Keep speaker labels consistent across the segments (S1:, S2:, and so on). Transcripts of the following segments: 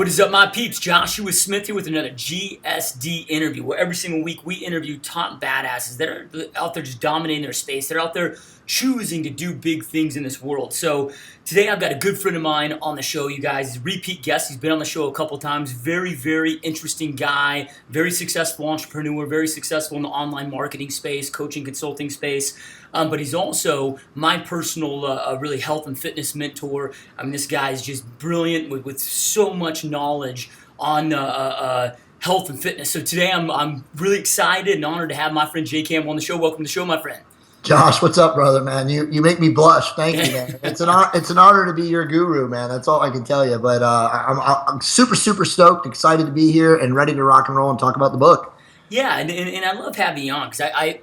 S1: What is up, my peeps? Joshua Smith here with another GSD interview, where every single week we interview top badasses that are out there just dominating their space. They're out there choosing to do big things in this world. So today I've got a good friend of mine on the show, you guys. He's a repeat guest. He's been on the show a couple times. Very, very interesting guy. Very successful entrepreneur. Very successful in the online marketing space, coaching, consulting space. But he's also my personal really health and fitness mentor. I mean, this guy is just brilliant with so much knowledge on health and fitness. So today I'm really excited and honored to have my friend Campbell on the show. Welcome to the show, my friend.
S2: Josh, what's up, brother, man? You make me blush. Thank you, man. It's an honor to be your guru, man. That's all I can tell you. But I'm super stoked, excited to be here, and ready to rock and roll and talk about the book.
S1: Yeah, and I love having you on because I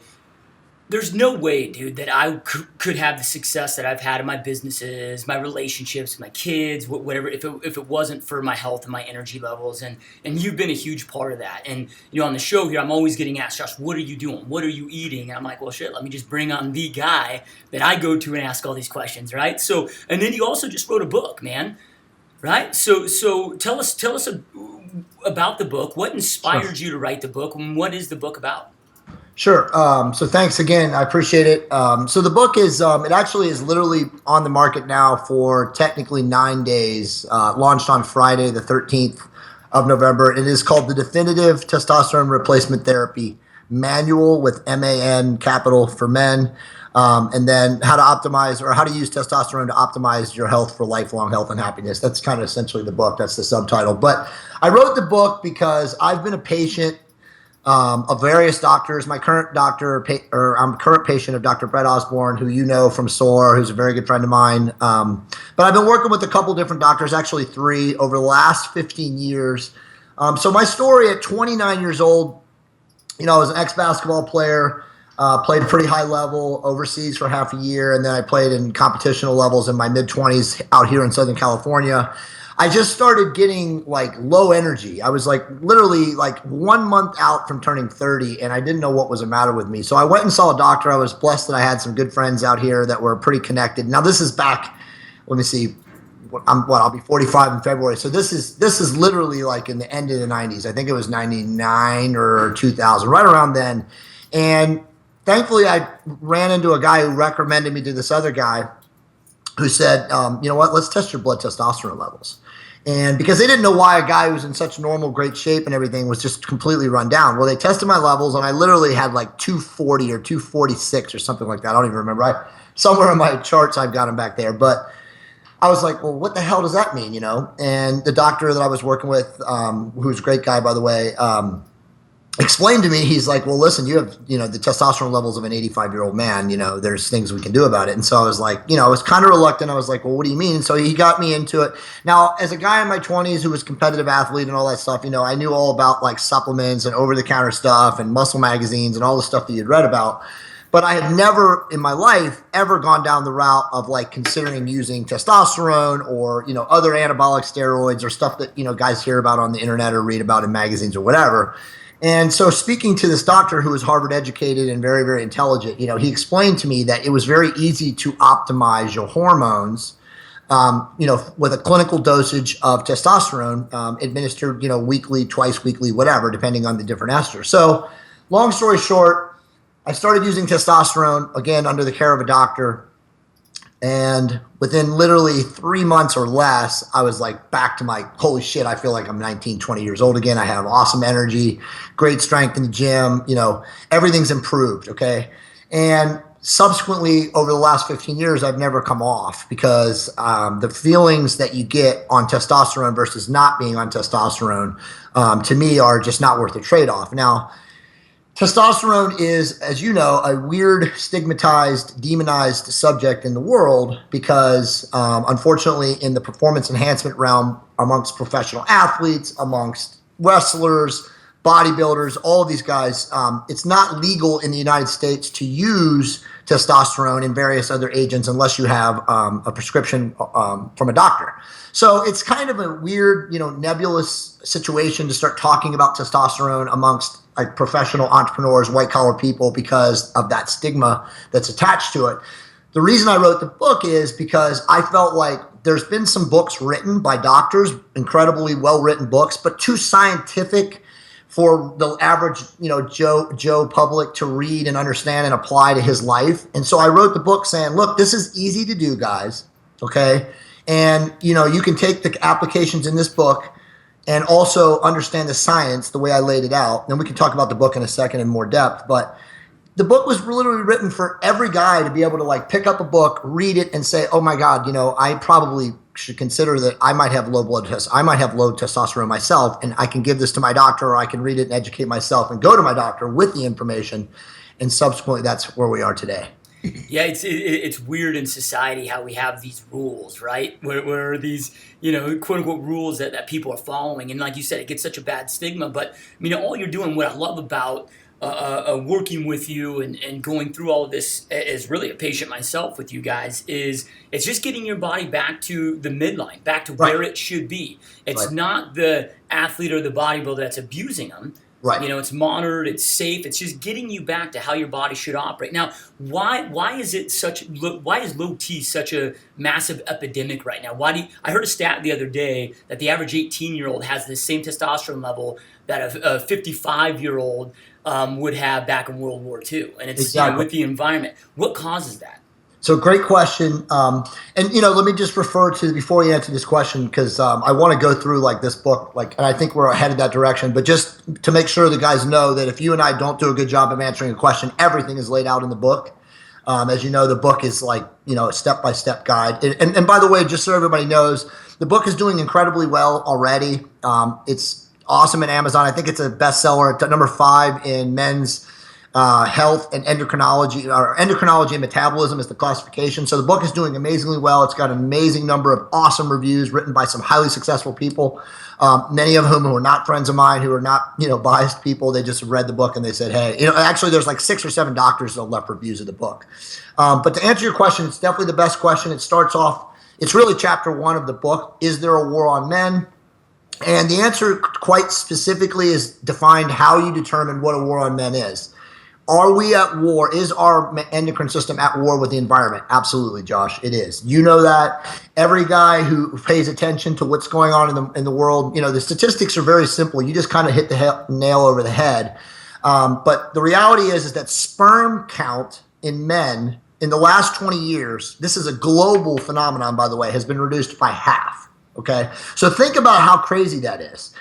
S1: there's no way, dude, that I could have the success that I've had in my businesses, my relationships, my kids, whatever, if it wasn't for my health and my energy levels. And you've been a huge part of that. And, you know, on the show here, I'm always getting asked, Josh, what are you doing? What are you eating? And I'm like, well, shit, let me just bring on the guy that I go to and ask all these questions, right? So, and then you also just wrote a book, man, right? So tell us about the book. What inspired you to write the book, and what is the book about?
S2: Sure. So thanks again. I appreciate it. So the book is, it actually is literally on the market now for technically 9 days, launched on Friday, the 13th of November. It is called The Definitive Testosterone Replacement Therapy Manual, with MAN capital for men. And then how to optimize, or how to use testosterone to optimize your health for lifelong health and happiness. That's kind of essentially the book. That's the subtitle. But I wrote the book because I've been a patient of various doctors. My current doctor, I'm a current patient of Dr. Brett Osborne, who you know from SOAR, who's a very good friend of mine. But I've been working with a couple different doctors, actually 3, over the last 15 years. So my story at 29 years old, you know, I was an ex-basketball player, played pretty high level overseas for half a year, and then I played in competitional levels in my mid-20s out here in Southern California. I just started getting like low energy. I was like literally like 1 month out from turning 30, and I didn't know what was the matter with me. So I went and saw a doctor. I was blessed that I had some good friends out here that were pretty connected. Now this is back, let me see, I'll be 45 in February. So this is literally like in the end of the 90s. I think it was 99 or 2000, right around then. And thankfully I ran into a guy who recommended me to this other guy who said, you know what, let's test your blood testosterone levels. And because they didn't know why a guy who's in such normal, great shape and everything was just completely run down. Well, they tested my levels, and I literally had like 240 or 246 or something like that. I don't even remember. Somewhere in my charts, I've got them back there. But I was like, well, what the hell does that mean, you know? And the doctor that I was working with, who's a great guy, by the way, explained to me, he's like, well, listen, you have, you know, the testosterone levels of an 85-year-old man, you know, there's things we can do about it. And so I was like, you know, I was kind of reluctant. I was like, well, what do you mean? And so he got me into it. Now, as a guy in my 20s who was a competitive athlete and all that stuff, you know, I knew all about like supplements and over-the-counter stuff and muscle magazines and all the stuff that you'd read about. But I had never in my life ever gone down the route of like considering using testosterone or, you know, other anabolic steroids or stuff that, you know, guys hear about on the internet or read about in magazines or whatever. And so speaking to this doctor who was Harvard educated and very, very intelligent, you know, he explained to me that it was very easy to optimize your hormones, you know, with a clinical dosage of testosterone administered, you know, weekly, twice weekly, whatever, depending on the different esters. So long story short, I started using testosterone, again, under the care of a doctor. And within literally 3 months or less, I was like back to my, holy shit, I feel like I'm 19, 20 years old again. I have awesome energy, great strength in the gym, you know, everything's improved, okay? And subsequently, over the last 15 years, I've never come off because the feelings that you get on testosterone versus not being on testosterone, to me, are just not worth the trade-off. Now, testosterone is, as you know, a weird, stigmatized, demonized subject in the world because, unfortunately, in the performance enhancement realm, amongst professional athletes, amongst wrestlers, bodybuilders, all of these guys, it's not legal in the United States to use testosterone and various other agents unless you have a prescription from a doctor. So it's kind of a weird, you know, nebulous situation to start talking about testosterone amongst like professional entrepreneurs, white collar people, because of that stigma that's attached to it. The reason I wrote the book is because I felt like there's been some books written by doctors, incredibly well-written books, but too scientific for the average, Joe public to read and understand and apply to his life. And so I wrote the book saying, look, this is easy to do, guys. Okay. And, you can take the applications in this book and also understand the science the way I laid it out. And we can talk about the book in a second in more depth, but the book was literally written for every guy to be able to like pick up a book, read it, and say, oh my God, I probably should consider that I might have low testosterone myself, and I can give this to my doctor, or I can read it and educate myself and go to my doctor with the information. And subsequently, that's where we are today.
S1: Yeah, it's weird in society how we have these rules, right? Where these, quote unquote rules that people are following. And like you said, it gets such a bad stigma. But, all you're doing, what I love about working with you and going through all of this as really a patient myself with you guys is it's just getting your body back to the midline, back to where it should be. It's not the athlete or the bodybuilder that's abusing them.
S2: Right.
S1: It's monitored, it's safe. It's just getting you back to how your body should operate. Now, why is low T such a massive epidemic right now? I heard a stat the other day that the average 18-year-old has the same testosterone level that a 55-year-old would have back in World War II, and it's with the environment. What causes that?
S2: So great question. And, let me just refer to, before you answer this question, because I want to go through like this book, and I think we're headed that direction, but just to make sure the guys know that if you and I don't do a good job of answering a question, everything is laid out in the book. As you know, the book is like, a step-by-step guide. And by the way, just so everybody knows, the book is doing incredibly well already. It's awesome at Amazon. I think it's a bestseller at number 5 in men's health and endocrinology, or endocrinology and metabolism is the classification. So the book is doing amazingly well. It's got an amazing number of awesome reviews written by some highly successful people, many of whom who are not friends of mine, who are not, biased people. They just read the book and they said, hey, actually there's like 6 or 7 doctors that left reviews of the book. But to answer your question, it's definitely the best question. It starts off, it's really chapter 1 of the book. Is there a war on men? And the answer quite specifically is defined how you determine what a war on men is. Are we at war? Is our endocrine system at war with the environment? Absolutely, Josh, it is. You know that. Every guy who pays attention to what's going on in the world, the statistics are very simple. You just kind of hit the nail over the head. But the reality is that sperm count in men in the last 20 years, this is a global phenomenon, by the way, has been reduced by half. Okay? So think about how crazy that is.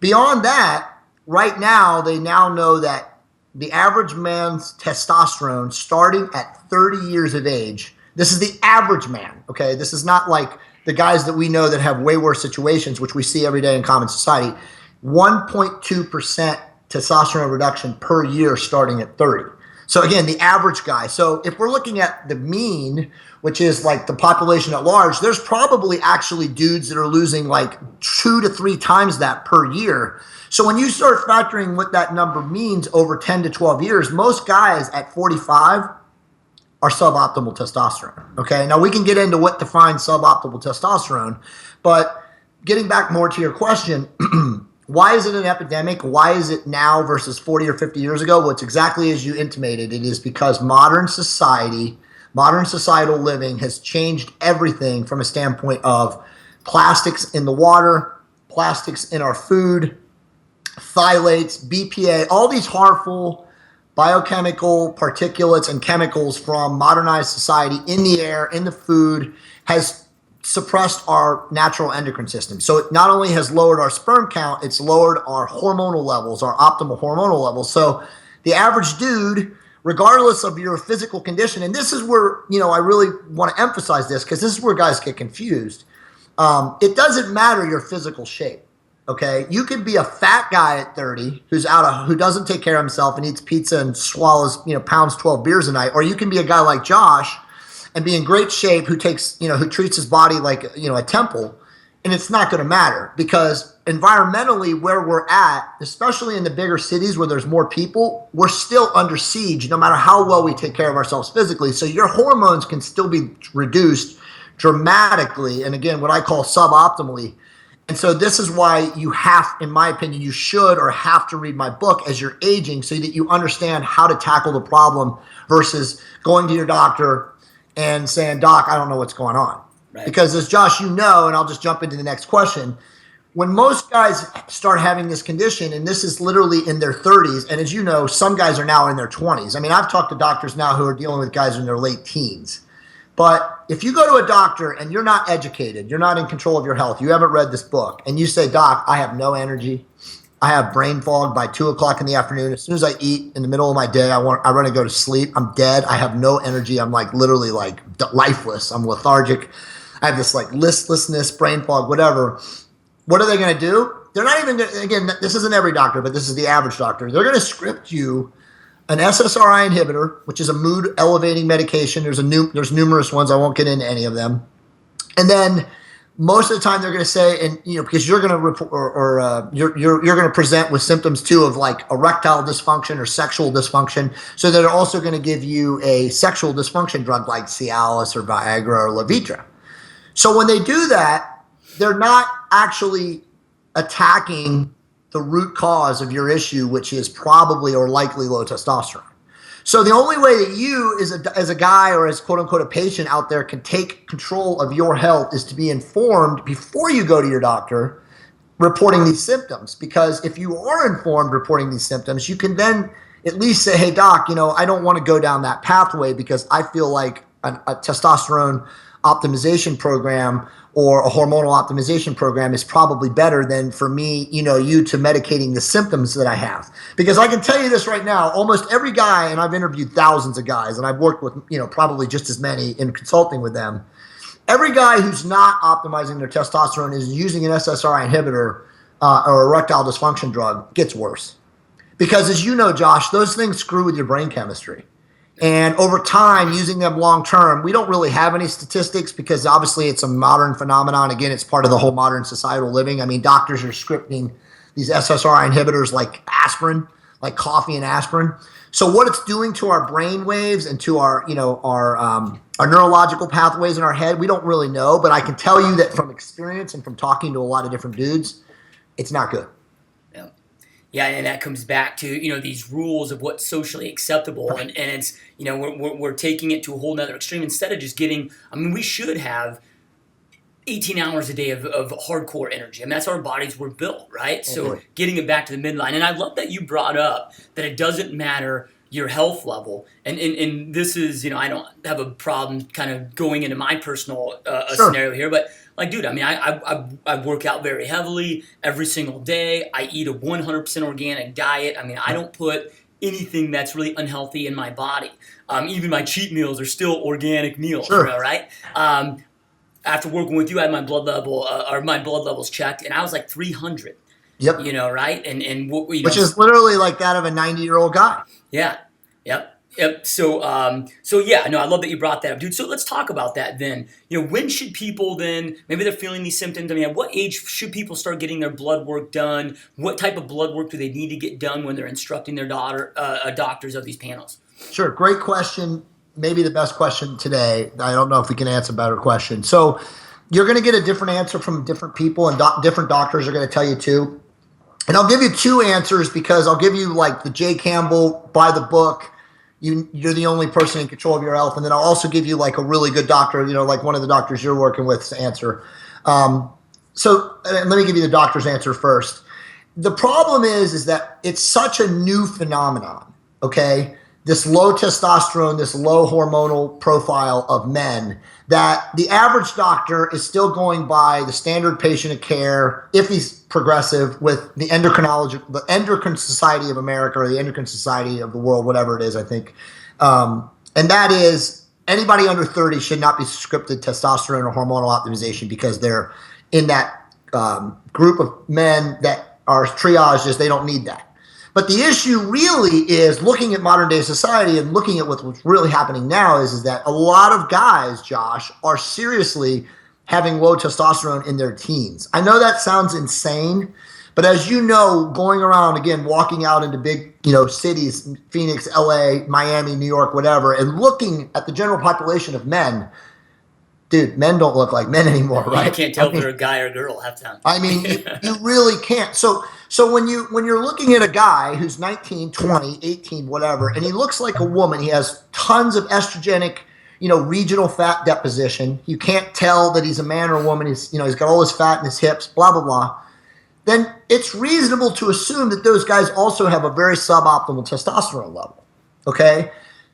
S2: Beyond that, right now, they now know that the average man's testosterone starting at 30 years of age, this is the average man, okay? This is not like the guys that we know that have way worse situations, which we see every day in common society. 1.2% testosterone reduction per year starting at 30. So again, the average guy. So if we're looking at the mean, which is like the population at large, there's probably actually dudes that are losing like 2 to 3 times that per year. So when you start factoring what that number means over 10 to 12 years, most guys at 45 are suboptimal testosterone. Okay, now we can get into what defines suboptimal testosterone, but getting back more to your question, why is it an epidemic? Why is it now versus 40 or 50 years ago? Well, it's exactly as you intimated. It is because modern society, modern societal living has changed everything from a standpoint of plastics in the water, plastics in our food, phthalates, BPA, all these harmful biochemical particulates and chemicals from modernized society in the air, in the food, has suppressed our natural endocrine system. So it not only has lowered our sperm count, it's lowered our hormonal levels, our optimal hormonal levels. So the average dude, regardless of your physical condition, and this is where, I really want to emphasize this because this is where guys get confused. It doesn't matter your physical shape. Okay, you could be a fat guy at 30 who doesn't take care of himself and eats pizza and swallows, pounds 12 beers a night, or you can be a guy like Josh and be in great shape who treats his body like, a temple, and it's not going to matter because environmentally where we're at, especially in the bigger cities where there's more people, we're still under siege no matter how well we take care of ourselves physically. So your hormones can still be reduced dramatically, and again, what I call suboptimally. And so this is why you have, in my opinion, you should or have to read my book as you're aging so that you understand how to tackle the problem versus going to your doctor and saying, Doc, I don't know what's going on.
S1: Right.
S2: Because as Josh, you know, and I'll just jump into the next question, when most guys start having this condition, and this is literally in their 30s, and as you know, some guys are now in their 20s. I mean, I've talked to doctors now who are dealing with guys in their late teens. But if you go to a doctor and you're not educated, you're not in control of your health, you haven't read this book, and you say, Doc, I have no energy, I have brain fog by 2 o'clock in the afternoon. As soon as I eat in the middle of my day, I want to go to sleep. I'm dead. I have no energy. I'm like literally like lifeless. I'm lethargic. I have this like listlessness, brain fog, whatever. What are they going to do? They're not even going to, again, this isn't every doctor, but this is the average doctor. They're going to script you an SSRI inhibitor, which is a mood elevating medication. There's numerous ones. I won't get into any of them. And then most of the time they're going to say, and you know, because you're going to report or you're going to present with symptoms too of like erectile dysfunction or sexual dysfunction. So they're also going to give you a sexual dysfunction drug like Cialis or Viagra or Levitra. So when they do that, they're not actually attacking the root cause of your issue, which is probably or likely low testosterone. So the only way that you as a guy or as quote unquote a patient out there can take control of your health is to be informed before you go to your doctor reporting these symptoms. Because if you are informed reporting these symptoms, you can then at least say, hey doc, you know, I don't want to go down that pathway because I feel like a testosterone optimization program or a hormonal optimization program is probably better than for me, you know, you to medicating the symptoms that I have. Because I can tell you this right now, almost every guy, and I've interviewed thousands of guys, and I've worked with, you know, probably just as many in consulting with them. Every guy who's not optimizing their testosterone is using an SSRI inhibitor or erectile dysfunction drug gets worse. Because as you know, Josh, those things screw with your brain chemistry. And over time, using them long term, we don't really have any statistics because obviously it's a modern phenomenon. Again, it's part of the whole modern societal living. I mean, doctors are scripting these SSRI inhibitors like aspirin, like coffee and aspirin. So what it's doing to our brain waves and to our, you know, our neurological pathways in our head, we don't really know. But I can tell you that from experience and from talking to a lot of different dudes, it's not good.
S1: Yeah, and that comes back to, you know, these rules of what's socially acceptable, and it's, you know, we're taking it to a whole nother extreme instead of just getting, I mean, we should have 18 hours a day of hardcore energy. I mean, that's how our bodies were built, right? So getting it back to the midline. And I love that you brought up that it doesn't matter your health level. And this is, you know, I don't have a problem kind of going into my personal scenario here, but like, dude, I mean, I work out very heavily every single day. I eat a 100% organic diet. I mean, I don't put anything that's really unhealthy in my body. Even my cheat meals are still organic meals, right? After working with you, I had my blood level, or my blood levels checked, and I was like 300.
S2: Yep.
S1: You know, right? And you know,
S2: which is literally like that of a 90-year-old guy.
S1: Yeah. Yep. So yeah, no, I love that you brought that up, dude. So let's talk about that then. You know, when should people then, maybe they're feeling these symptoms. I mean, at what age should people start getting their blood work done? What type of blood work do they need to get done when they're instructing their doctors of these panels?
S2: Sure. Great question. Maybe the best question today. I don't know if we can answer a better question. So you're going to get a different answer from different people, and different doctors are going to tell you too. And I'll give you two answers because I'll give you like the J. Campbell, buy the book. You're the only person in control of your health. And then I'll also give you like a really good doctor, you know, like one of the doctors you're working with to answer. So let me give you the doctor's answer first. The problem is that it's such a new phenomenon, okay? This low testosterone, this low hormonal profile of men, that the average doctor is still going by the standard patient of care, if he's progressive, with the Endocrine Society of America or the Endocrine Society of the world, whatever it is, I think. And that is anybody under 30 should not be scripted testosterone or hormonal optimization because they're in that group of men that are triaged as they don't need that. But the issue really is looking at modern day society and looking at what's really happening now is that a lot of guys, Josh, are seriously having low testosterone in their teens. I know that sounds insane, but as you know, going around, again, walking out into big, you know, cities, Phoenix, LA, Miami, New York, whatever, and looking at the general population of men, dude, men don't look like men anymore, right?
S1: You can't tell if they're a guy or a girl half the time.
S2: I mean, you really can't. So when you're looking at a guy who's 19, 20, 18, whatever, and he looks like a woman, he has tons of estrogenic regional fat deposition. You can't tell that he's a man or a woman. He's got all his fat in his hips, blah, blah, blah. Then it's reasonable to assume that those guys also have a very suboptimal testosterone level. Okay.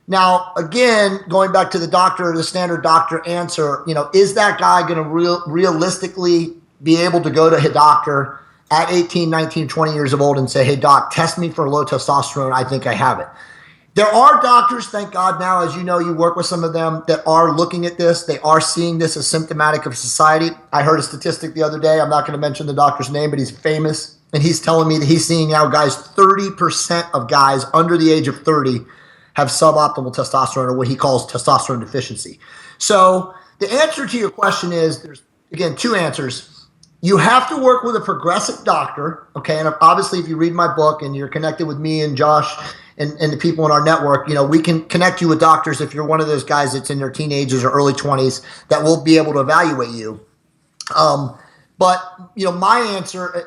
S2: Now, again, going back to the standard doctor answer, is that guy going to realistically be able to go to a doctor at 18, 19, 20 years of old and say, hey, doc, test me for low testosterone. I think I have it. There are doctors, thank God now, as you know, you work with some of them that are looking at this. They are seeing this as symptomatic of society. I heard a statistic the other day. I'm not going to mention the doctor's name, but he's famous. And he's telling me that he's seeing now guys, 30% of guys under the age of 30 have suboptimal testosterone, or what he calls testosterone deficiency. So the answer to your question is, there's, again, two answers. You have to work with a progressive doctor, okay? And obviously, if you read my book and you're connected with me and Josh and the people in our network, we can connect you with doctors if you're one of those guys that's in their teenagers or early 20s that will be able to evaluate you. But my answer,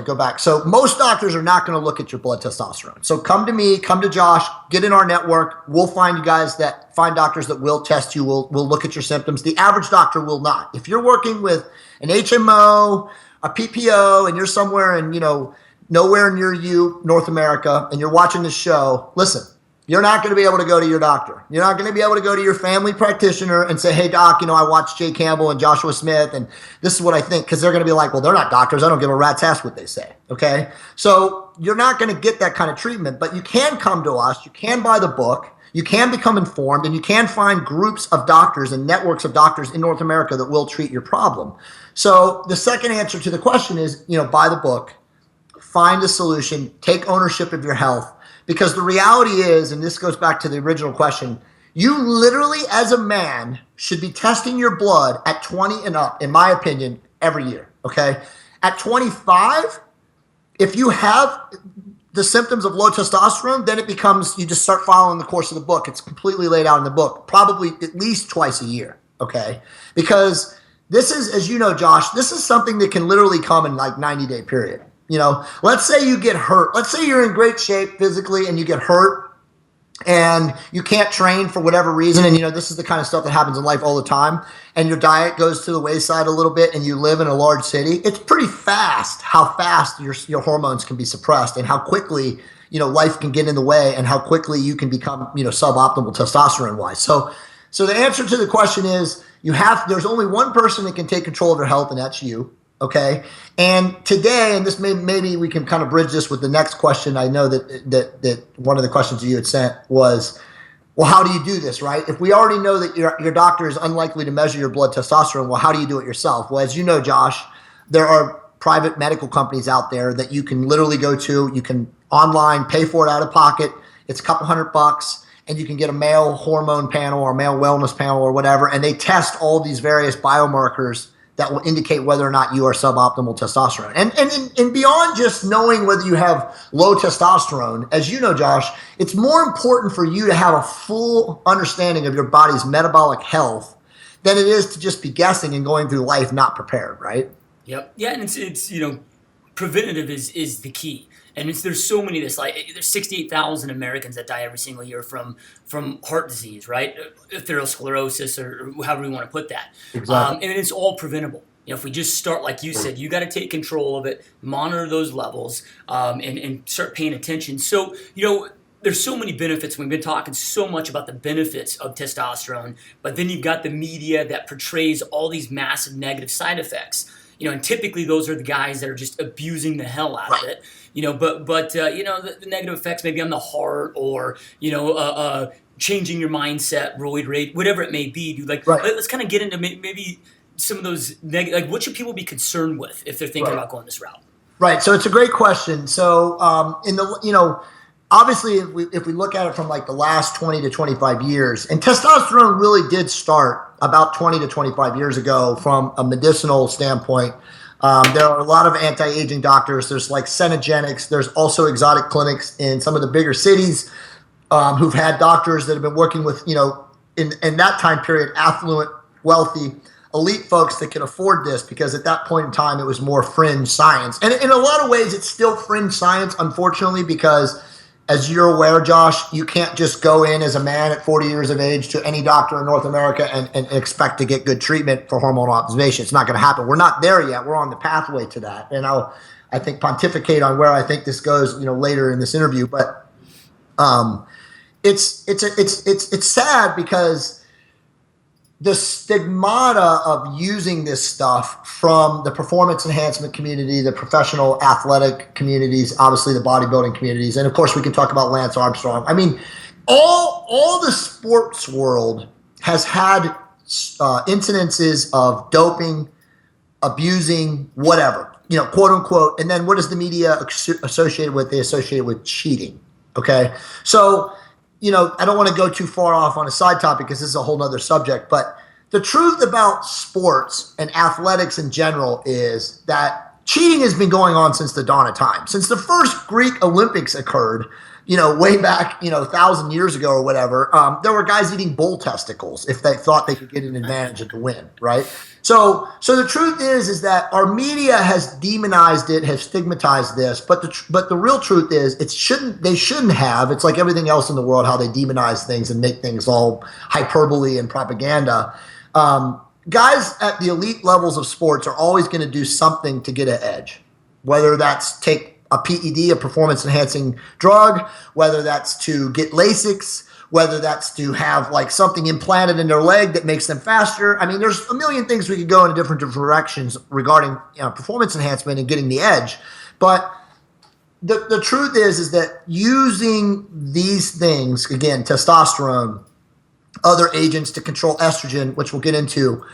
S2: go back. So most doctors are not going to look at your blood testosterone. So come to me, come to Josh, get in our network. We'll find doctors that will test you, will look at your symptoms. The average doctor will not. If you're working with an HMO, a PPO, and you're somewhere in, nowhere near you, North America, and you're watching this show, listen, you're not going to be able to go to your doctor. You're not going to be able to go to your family practitioner and say, hey, doc, I watched Jay Campbell and Joshua Smith, and this is what I think, because they're going to be like, well, they're not doctors. I don't give a rat's ass what they say, okay? So you're not going to get that kind of treatment, but you can come to us. You can buy the book. You can become informed, and you can find groups of doctors and networks of doctors in North America that will treat your problem. So the second answer to the question is, buy the book, find a solution, take ownership of your health. Because the reality is, and this goes back to the original question, you literally, as a man, should be testing your blood at 20 and up, in my opinion, every year, okay? At 25, if you have the symptoms of low testosterone, then it becomes, you just start following the course of the book. It's completely laid out in the book, probably at least twice a year, okay? Because this is, as you know, Josh, this is something that can literally come in like 90-day period. Let's say you get hurt. Let's say you're in great shape physically and you get hurt and you can't train for whatever reason. And, this is the kind of stuff that happens in life all the time. And your diet goes to the wayside a little bit and you live in a large city. It's pretty fast how fast your hormones can be suppressed and how quickly, life can get in the way and how quickly you can become, suboptimal testosterone wise. So the answer to the question is there's only one person that can take control of your health, and that's you. Okay. And today, and this maybe we can kind of bridge this with the next question. I know that one of the questions that you had sent was, well, how do you do this, right? If we already know that your doctor is unlikely to measure your blood testosterone, well, how do you do it yourself? Well, as you know, Josh, there are private medical companies out there that you can literally go to. You can online pay for it out of pocket. It's a couple $100, and you can get a male hormone panel or a male wellness panel or whatever, and they test all these various biomarkers that will indicate whether or not you are suboptimal testosterone. And beyond just knowing whether you have low testosterone, as you know, Josh, it's more important for you to have a full understanding of your body's metabolic health than it is to just be guessing and going through life not prepared, right?
S1: Yep. Yeah, and it's preventative is the key. And there's so many there's 68,000 Americans that die every single year from heart disease, right? Atherosclerosis, or however you want to put that.
S2: Exactly.
S1: And it's all preventable. If we just start, like you said, you got to take control of it, monitor those levels, and start paying attention. So, there's so many benefits. We've been talking so much about the benefits of testosterone, but then you've got the media that portrays all these massive negative side effects. And typically those are the guys that are just abusing the hell out of it. But the negative effects maybe on the heart or changing your mindset, roid rate, whatever it may be. Dude, let's kind of get into maybe some of those what should people be concerned with if they're thinking about going this route?
S2: Right. So it's a great question. So obviously if we look at it from like the last 20 to 25 years, and testosterone really did start about 20 to 25 years ago from a medicinal standpoint. There are a lot of anti-aging doctors. There's like Cenogenics. There's also exotic clinics in some of the bigger cities who've had doctors that have been working with, in that time period, affluent, wealthy, elite folks that can afford this, because at that point in time, it was more fringe science. And in a lot of ways, it's still fringe science, unfortunately, because as you're aware, Josh, you can't just go in as a man at 40 years of age to any doctor in North America and expect to get good treatment for hormonal optimization. It's not going to happen. We're not there yet. We're on the pathway to that. And I think, pontificate on where I think this goes, later in this interview. But it's sad because the stigmata of using this stuff from the performance enhancement community, the professional athletic communities, obviously the bodybuilding communities, and of course we can talk about Lance Armstrong. I mean, all the sports world has had incidences of doping, abusing, whatever, quote unquote. And then what does the media associate with? They associate with cheating. Okay, so I don't want to go too far off on a side topic because this is a whole nother subject, but the truth about sports and athletics in general is that cheating has been going on since the dawn of time. Since the first Greek Olympics occurred, way back, 1,000 years ago or whatever, there were guys eating bull testicles if they thought they could get an advantage at the win, right? So the truth is that our media has demonized it, has stigmatized this, but the real truth is they shouldn't have. It's like everything else in the world, how they demonize things and make things all hyperbole and propaganda. Guys at the elite levels of sports are always going to do something to get an edge, whether that's take a PED, a performance enhancing drug, whether that's to get Lasix, whether that's to have like something implanted in their leg that makes them faster. I mean, there's a million things we could go in different directions regarding performance enhancement and getting the edge. But the truth is that using these things, again, testosterone, other agents to control estrogen, which we'll get into,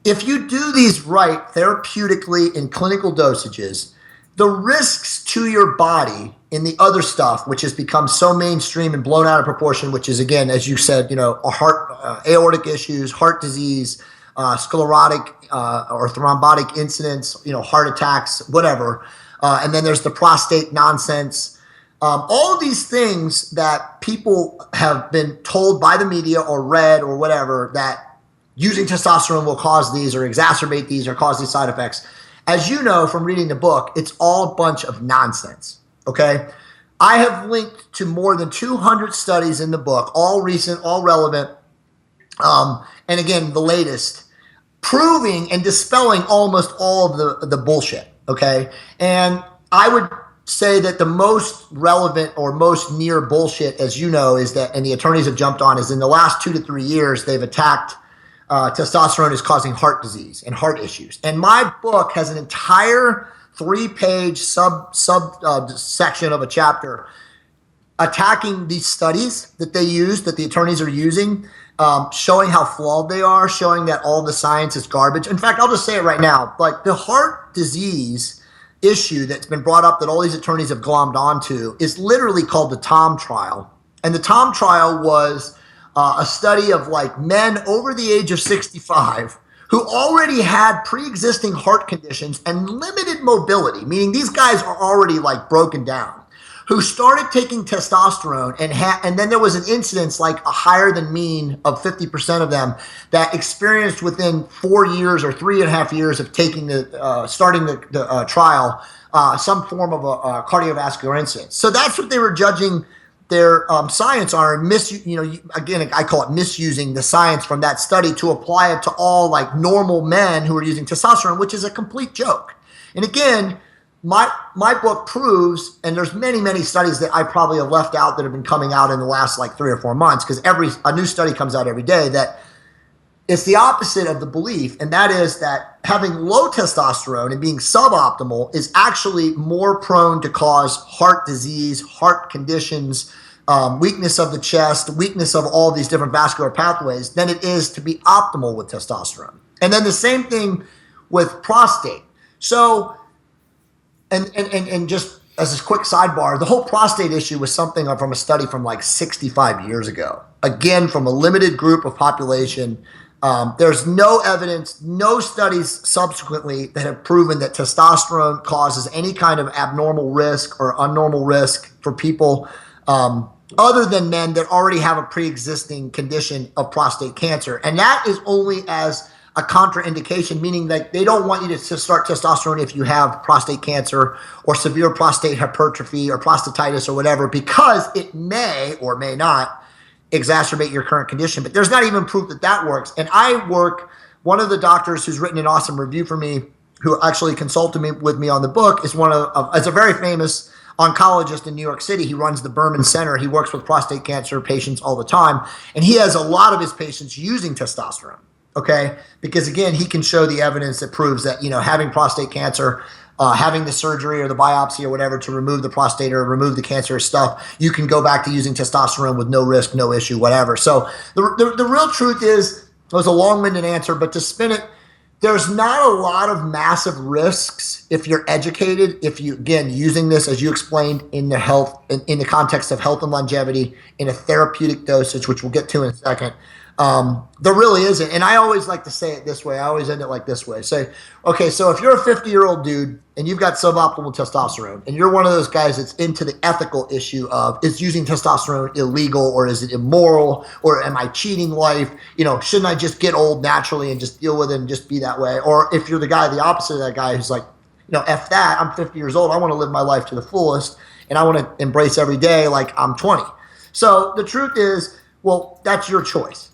S2: if you do these right therapeutically in clinical dosages, the risks to your body in the other stuff, which has become so mainstream and blown out of proportion, which is, again, as you said, aortic issues, heart disease, sclerotic or thrombotic incidents, heart attacks, whatever. And then there's the prostate nonsense. All of these things that people have been told by the media or read or whatever that using testosterone will cause these or exacerbate these or cause these side effects. As you know from reading the book, it's all a bunch of nonsense, okay? I have linked to more than 200 studies in the book, all recent, all relevant, and again, the latest, proving and dispelling almost all of the bullshit, okay? And I would say that the most relevant or most near bullshit, as you know, is that, and the attorneys have jumped on, is in the last 2 to 3 years, they've attacked testosterone is causing heart disease and heart issues. And my book has an entire 3-page section of a chapter attacking these studies that they use, that the attorneys are using, showing how flawed they are, showing that all the science is garbage. In fact, I'll just say it right now, like the heart disease issue that's been brought up that all these attorneys have glommed onto is literally called the Tom trial. And the Tom trial was a study of like men over the age of 65 who already had pre-existing heart conditions and limited mobility, meaning these guys are already like broken down, who started taking testosterone and then there was an incidence like a higher than mean of 50% of them that experienced within 4 years or 3.5 years of taking starting the trial some form of a cardiovascular incident. So that's what they were judging their science on, again, I call it misusing the science from that study to apply it to all like normal men who are using testosterone, which is a complete joke. And again, my book proves, and there's many, many studies that I probably have left out that have been coming out in the last like 3 or 4 months, because a new study comes out every day, that it's the opposite of the belief, and that is that having low testosterone and being suboptimal is actually more prone to cause heart disease, heart conditions, weakness of the chest, weakness of all these different vascular pathways than it is to be optimal with testosterone. And then the same thing with prostate. So, and just as a quick sidebar, the whole prostate issue was something from a study from like 65 years ago. Again, from a limited group of population. There's no evidence, no studies subsequently that have proven that testosterone causes any kind of abnormal risk or unnormal risk for people other than men that already have a pre-existing condition of prostate cancer. And that is only as a contraindication, meaning that they don't want you to start testosterone if you have prostate cancer or severe prostate hypertrophy or prostatitis or whatever, because it may or may not exacerbate your current condition. But there's not even proof that that works. And one of the doctors who's written an awesome review for me, who actually consulted with me on the book, is is a very famous oncologist in New York City. He runs the Berman Center. He works with prostate cancer patients all the time. And he has a lot of his patients using testosterone. Okay, because again, he can show the evidence that proves that, having prostate cancer, having the surgery or the biopsy or whatever to remove the prostate or remove the cancerous stuff, you can go back to using testosterone with no risk, no issue, whatever. So the real truth is, it was a long-winded answer, but to spin it, there's not a lot of massive risks if you're educated, if you, again, using this, as you explained, in the context of health and longevity, in a therapeutic dosage, which we'll get to in a second. There really isn't. And I always like to say it this way. I always end it like this way. Say, okay, so if you're a 50-year-old dude and you've got suboptimal testosterone and you're one of those guys that's into the ethical issue of, is using testosterone illegal or is it immoral or am I cheating life? Shouldn't I just get old naturally and just deal with it and just be that way? Or if you're the guy, the opposite of that guy who's like, F that, I'm 50 years old. I want to live my life to the fullest and I want to embrace every day like I'm 20. So the truth is, well, that's your choice.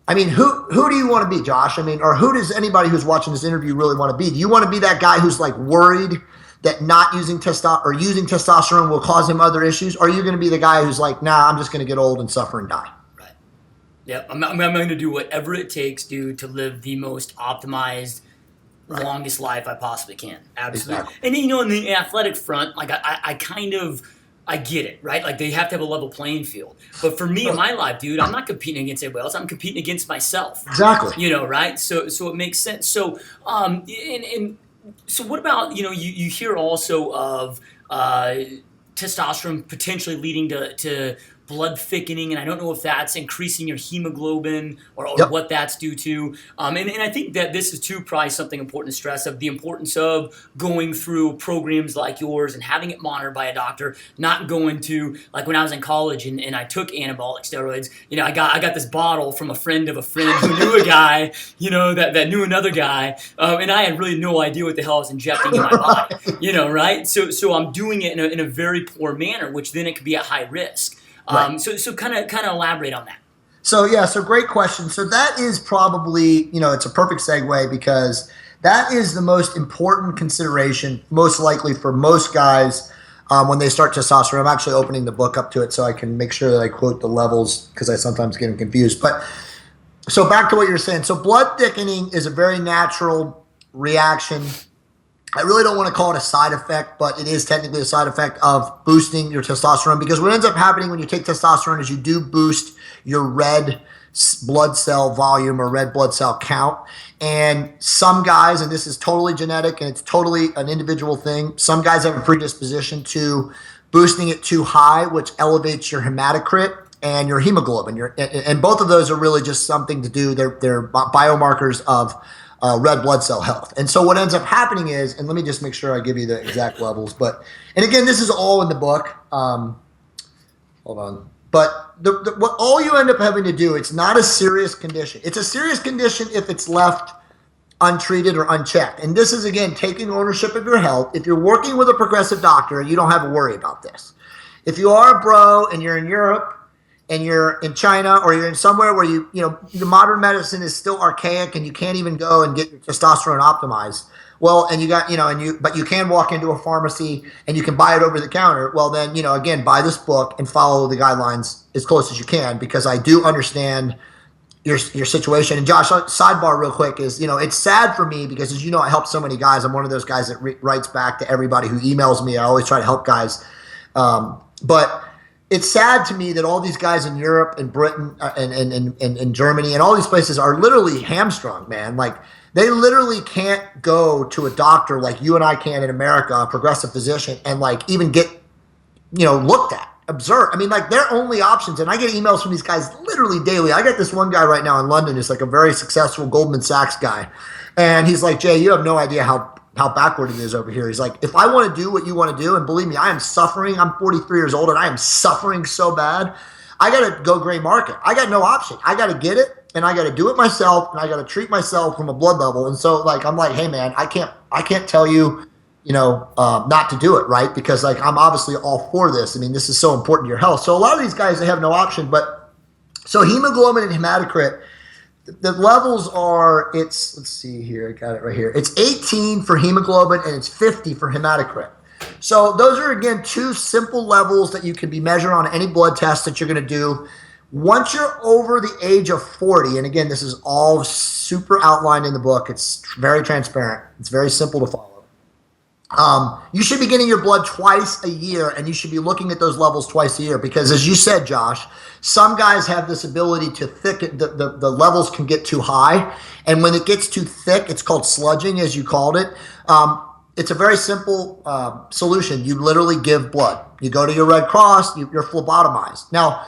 S2: I mean, who do you want to be, Josh? I mean, or who does anybody who's watching this interview really want to be? Do you want to be that guy who's like worried that not using using testosterone will cause him other issues? Or are you going to be the guy who's like, nah, I'm just going to get old and suffer and die?
S1: Right. Yeah, I'm going to do whatever it takes, dude, to live the most optimized, longest life I possibly can. Absolutely. Exactly. And in the athletic front, like I get it, right? Like they have to have a level playing field. But for me in my life, dude, I'm not competing against anybody else. I'm competing against myself.
S2: Exactly.
S1: Right? So it makes sense. So so what about, you hear also of testosterone potentially leading to blood thickening, and I don't know if that's increasing your hemoglobin or
S2: Yep.
S1: what that's due to. And I think that this is too probably something important to stress, of the importance of going through programs like yours and having it monitored by a doctor, not going to, like when I was in college and I took anabolic steroids, I got this bottle from a friend of a friend who knew a guy, that knew another guy, and I had really no idea what the hell I was injecting in my body, right? So I'm doing it in a very poor manner, which then it could be at high risk.
S2: Right.
S1: So kind of elaborate on that.
S2: So great question. So that is probably, it's a perfect segue because that is the most important consideration, most likely for most guys when they start testosterone. I'm actually opening the book up to it so I can make sure that I quote the levels because I sometimes get them confused. But so back to what you're saying. So blood thickening is a very natural reaction. I really don't want to call it a side effect, but it is technically a side effect of boosting your testosterone, because what ends up happening when you take testosterone is you do boost your red blood cell volume or red blood cell count. And some guys, and this is totally genetic and it's totally an individual thing, some guys have a predisposition to boosting it too high, which elevates your hematocrit and your hemoglobin. And both of those are really just something to do. They're biomarkers of red blood cell health. And so what ends up happening is, and let me just make sure I give you the exact levels, and again, this is all in the book. Hold on. But what all you end up having to do, it's not a serious condition. It's a serious condition if it's left untreated or unchecked. And this is, again, taking ownership of your health. If you're working with a progressive doctor, you don't have to worry about this. If you are a bro and you're in Europe, and you're in China, or you're in somewhere where the modern medicine is still archaic and you can't even go and get your testosterone optimized. Well, and but you can walk into a pharmacy and you can buy it over the counter. Well, then, again, buy this book and follow the guidelines as close as you can, because I do understand your situation. And Josh, sidebar real quick is, it's sad for me because, as you know, I help so many guys. I'm one of those guys that writes back to everybody who emails me. I always try to help guys. But it's sad to me that all these guys in Europe and Britain and Germany and all these places are literally hamstrung, man. Like, they literally can't go to a doctor like you and I can in America, a progressive physician, and like even get, looked at, observed. I mean, like, their only options, and I get emails from these guys literally daily. I got this one guy right now in London who's like a very successful Goldman Sachs guy. And he's like, Jay, you have no idea how backward it is over here. He's like, if I want to do what you want to do, and believe me, I am suffering. I'm 43 years old and I am suffering so bad. I got to go gray market. I got no option. I got to get it and I got to do it myself, and I got to treat myself from a blood level. And so like, I'm like, hey man, I can't tell you, not to do it, right? Because like, I'm obviously all for this. I mean, this is so important to your health. So a lot of these guys, they have no option. But so hemoglobin and hematocrit, the levels are, let's see here, I got it right here. It's 18 for hemoglobin and it's 50 for hematocrit. So those are, again, two simple levels that you can be measured on any blood test that you're going to do. Once you're over the age of 40, and again, this is all super outlined in the book. It's very transparent. It's very simple to follow. You should be getting your blood twice a year, and you should be looking at those levels twice a year because, as you said, Josh, some guys have this ability to thicken, the levels can get too high, and when it gets too thick, it's called sludging, as you called it. It's a very simple solution. You literally give blood. You go to your Red Cross, you're phlebotomized. Now,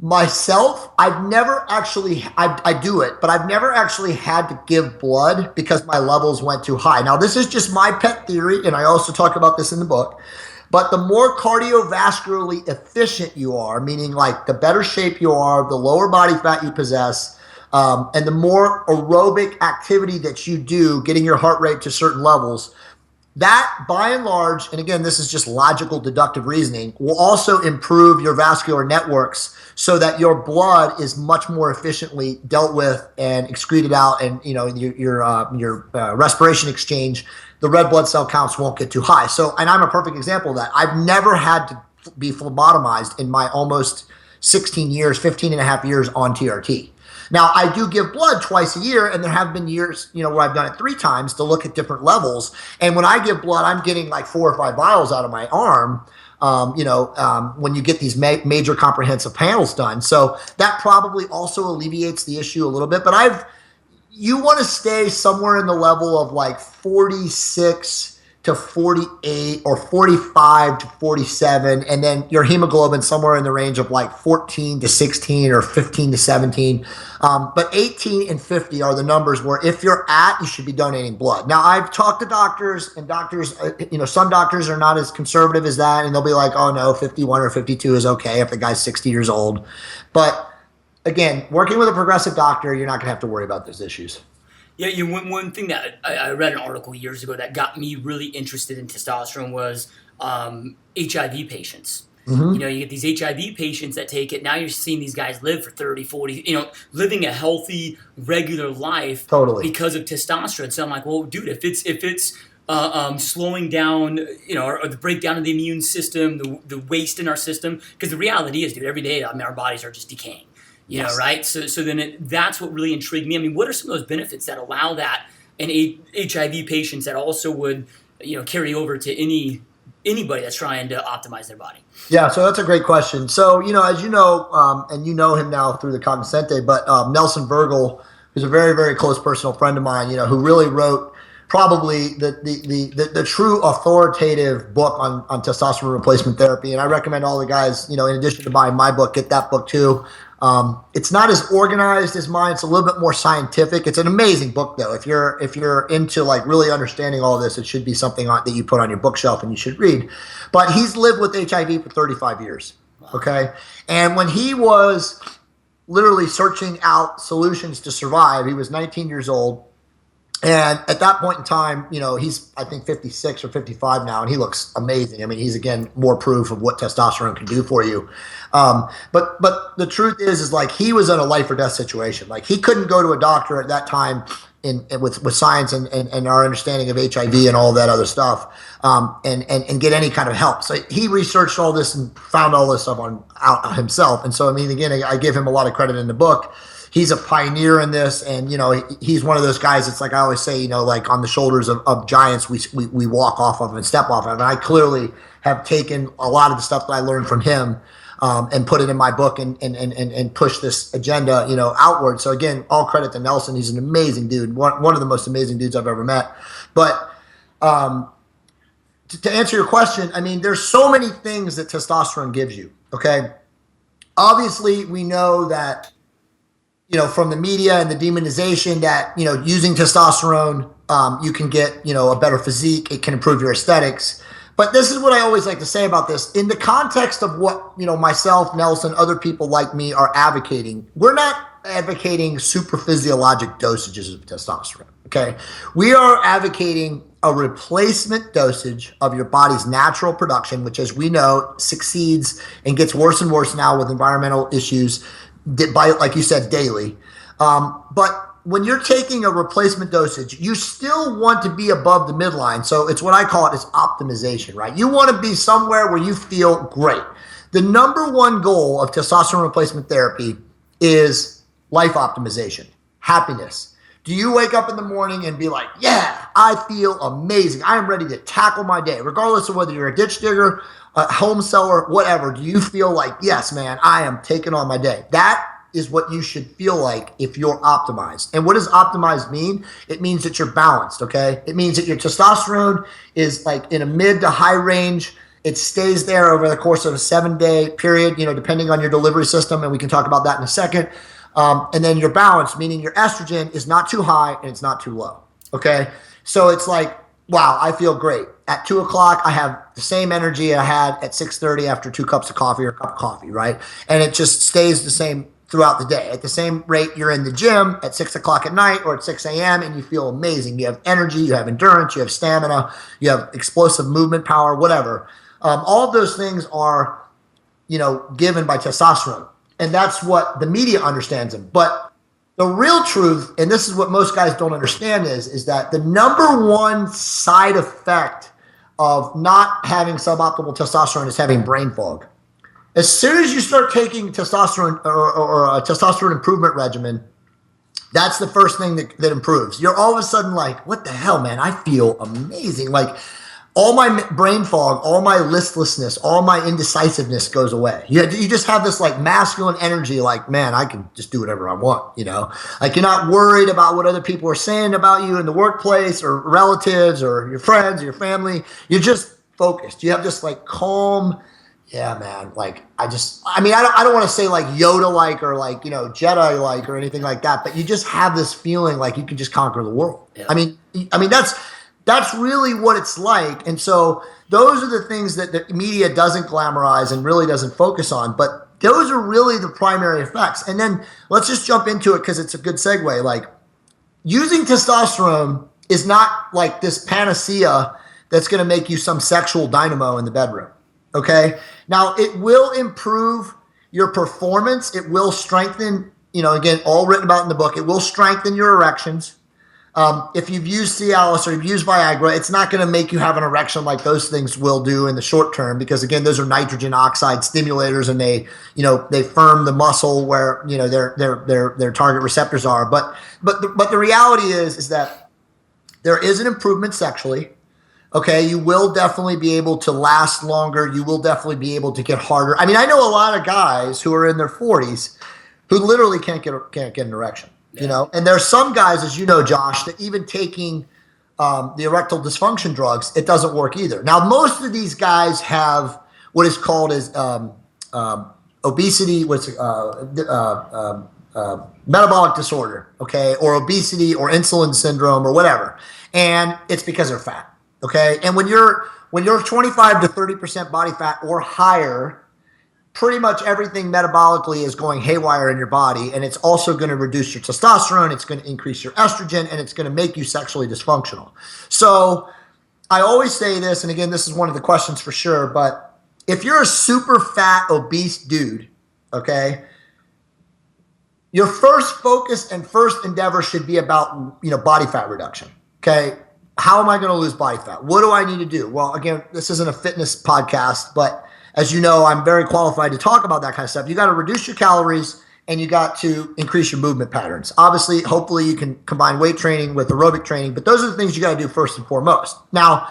S2: myself, I've never actually, I do it, but I've never actually had to give blood because my levels went too high. Now, this is just my pet theory, and I also talk about this in the book, but the more cardiovascularly efficient you are, meaning like the better shape you are, the lower body fat you possess, and the more aerobic activity that you do, getting your heart rate to certain levels, that, by and large, and again, this is just logical deductive reasoning, will also improve your vascular networks so that your blood is much more efficiently dealt with and excreted out, and your respiration exchange, the red blood cell counts won't get too high. So, and I'm a perfect example of that. I've never had to be phlebotomized in my almost 15 and a half years on TRT. Now, I do give blood twice a year, and there have been years, where I've done it 3 times to look at different levels. And when I give blood, I'm getting like 4 or 5 vials out of my arm, when you get these major comprehensive panels done. So that probably also alleviates the issue a little bit. But you want to stay somewhere in the level of like 46 to 48 or 45 to 47, and then your hemoglobin somewhere in the range of like 14 to 16 or 15 to 17. But 18 and 50 are the numbers where if you're at, you should be donating blood. Now, I've talked to doctors, and doctors, some doctors are not as conservative as that, and they'll be like, oh no, 51 or 52 is okay if the guy's 60 years old. But again, working with a progressive doctor, you're not going to have to worry about those issues.
S1: Yeah, one thing that I read an article years ago that got me really interested in testosterone was HIV patients.
S2: Mm-hmm.
S1: You get these HIV patients that take it. Now you're seeing these guys live for 30, 40, living a healthy, regular life because of testosterone. So I'm like, well, dude, if it's slowing down, or the breakdown of the immune system, the waste in our system, because the reality is, dude, every day our bodies are just decaying.
S2: Yes.
S1: Right? So then that's what really intrigued me. I mean, what are some of those benefits that allow that in HIV patients that also would, carry over to anybody that's trying to optimize their body?
S2: Yeah, so that's a great question. So, as you know, and you know him now through the Cognoscente, but Nelson Virgil, who's a very, very close personal friend of mine, who really wrote probably the true authoritative book on testosterone replacement therapy. And I recommend all the guys, in addition to buying my book, get that book too. It's not as organized as mine. It's a little bit more scientific. It's an amazing book, though. If you're into like really understanding all this, it should be something that you put on your bookshelf and you should read. But he's lived with HIV for 35 years. Okay, and when he was literally searching out solutions to survive, he was 19 years old. And at that point in time, he's, I think, 56 or 55 now, and he looks amazing. I mean, he's, again, more proof of what testosterone can do for you. But the truth is like he was in a life or death situation. Like he couldn't go to a doctor at that time with science and our understanding of HIV and all that other stuff and get any kind of help. So he researched all this and found all this stuff out himself. And so, I mean, again, I give him a lot of credit in the book. He's a pioneer in this, and he's one of those guys. It's like I always say, like on the shoulders of giants, we walk off of and step off of. And I clearly have taken a lot of the stuff that I learned from him and put it in my book and push this agenda, outward. So again, all credit to Nelson. He's an amazing dude, one of the most amazing dudes I've ever met. But to answer your question, I mean, there's so many things that testosterone gives you. Okay, obviously we know that. From the media and the demonization that, using testosterone, you can get, a better physique. It can improve your aesthetics. But this is what I always like to say about this. In the context of what, myself, Nelson, other people like me are advocating, we're not advocating super physiologic dosages of testosterone. Okay. We are advocating a replacement dosage of your body's natural production, which, as we know, succeeds and gets worse and worse now with environmental issues, by, like you said, daily. But when you're taking a replacement dosage, you still want to be above the midline. So it's what I call it is optimization, right? You want to be somewhere where you feel great. The number one goal of testosterone replacement therapy is life optimization, happiness. Do you wake up in the morning and be like, yeah, I feel amazing. I am ready to tackle my day, regardless of whether you're a ditch digger, a home seller, whatever. Do you feel like, yes, man, I am taking on my day? That is what you should feel like if you're optimized. And what does optimized mean? It means that you're balanced, okay? It means that your testosterone is like in a mid to high range. It stays there over the course of a 7-day period, depending on your delivery system, and we can talk about that in a second. And then you're balanced, meaning your estrogen is not too high and it's not too low, okay? So it's like, wow, I feel great. At 2 o'clock, I have the same energy I had at 6:30 after 2 cups of coffee or a cup of coffee, right? And it just stays the same throughout the day. At the same rate, you're in the gym at 6 o'clock at night or at 6 a.m. and you feel amazing. You have energy, you have endurance, you have stamina, you have explosive movement power, whatever. All of those things are, given by testosterone. And that's what the media understands them. But the real truth, and this is what most guys don't understand, is that the number one side effect of not having suboptimal testosterone is having brain fog. As soon as you start taking testosterone or a testosterone improvement regimen, that's the first thing that improves. You're all of a sudden like, what the hell, man? I feel amazing. Like all my brain fog, all my listlessness, all my indecisiveness goes away. You just have this like masculine energy, like, man, I can just do whatever I want, Like you're not worried about what other people are saying about you in the workplace or relatives or your friends or your family. You're just focused. You have this like calm, yeah, man. Like I don't want to say like Yoda-like or like, Jedi-like or anything like that, but you just have this feeling like you can just conquer the world. Yeah. I mean, that's really what it's like. And so those are the things that the media doesn't glamorize and really doesn't focus on, but those are really the primary effects. And then let's just jump into it because it's a good segue. Like using testosterone is not like this panacea that's going to make you some sexual dynamo in the bedroom. Okay. Now it will improve your performance. It will strengthen, again, all written about in the book. It will strengthen your erections. If you've used Cialis or you've used Viagra, it's not going to make you have an erection like those things will do in the short term, because again, those are nitrogen oxide stimulators and they firm the muscle where, their target receptors are. But the reality is that there is an improvement sexually. Okay, you will definitely be able to last longer. You will definitely be able to get harder. I mean, I know a lot of guys who are in their 40s who literally can't get an erection. Yeah. And there's some guys, as you know, Josh, that even taking the erectile dysfunction drugs, it doesn't work either. Now, most of these guys have what is called as obesity, metabolic disorder, okay, or obesity or insulin syndrome or whatever, and it's because they're fat. Okay, and when you're 25 to 30% body fat or higher, pretty much everything metabolically is going haywire in your body, and it's also going to reduce your testosterone, it's going to increase your estrogen, and it's going to make you sexually dysfunctional. So I always say this, and again, this is one of the questions for sure, but if you're a super fat, obese dude, okay, your first focus and first endeavor should be about, body fat reduction, okay? How am I going to lose body fat? What do I need to do? Well, again, this isn't a fitness podcast, but as you know, I'm very qualified to talk about that kind of stuff. You got to reduce your calories and you got to increase your movement patterns. Obviously, hopefully you can combine weight training with aerobic training, but those are the things you got to do first and foremost. Now,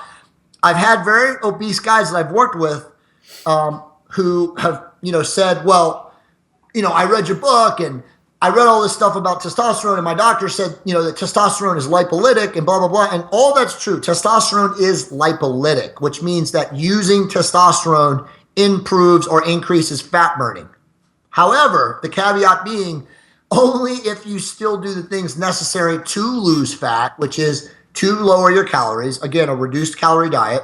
S2: I've had very obese guys that I've worked with who have, said, well, I read your book and I read all this stuff about testosterone and my doctor said, that testosterone is lipolytic and blah, blah, blah. And all that's true. Testosterone is lipolytic, which means that using testosterone improves or increases fat burning. However, the caveat being only if you still do the things necessary to lose fat, which is to lower your calories, again, a reduced calorie diet,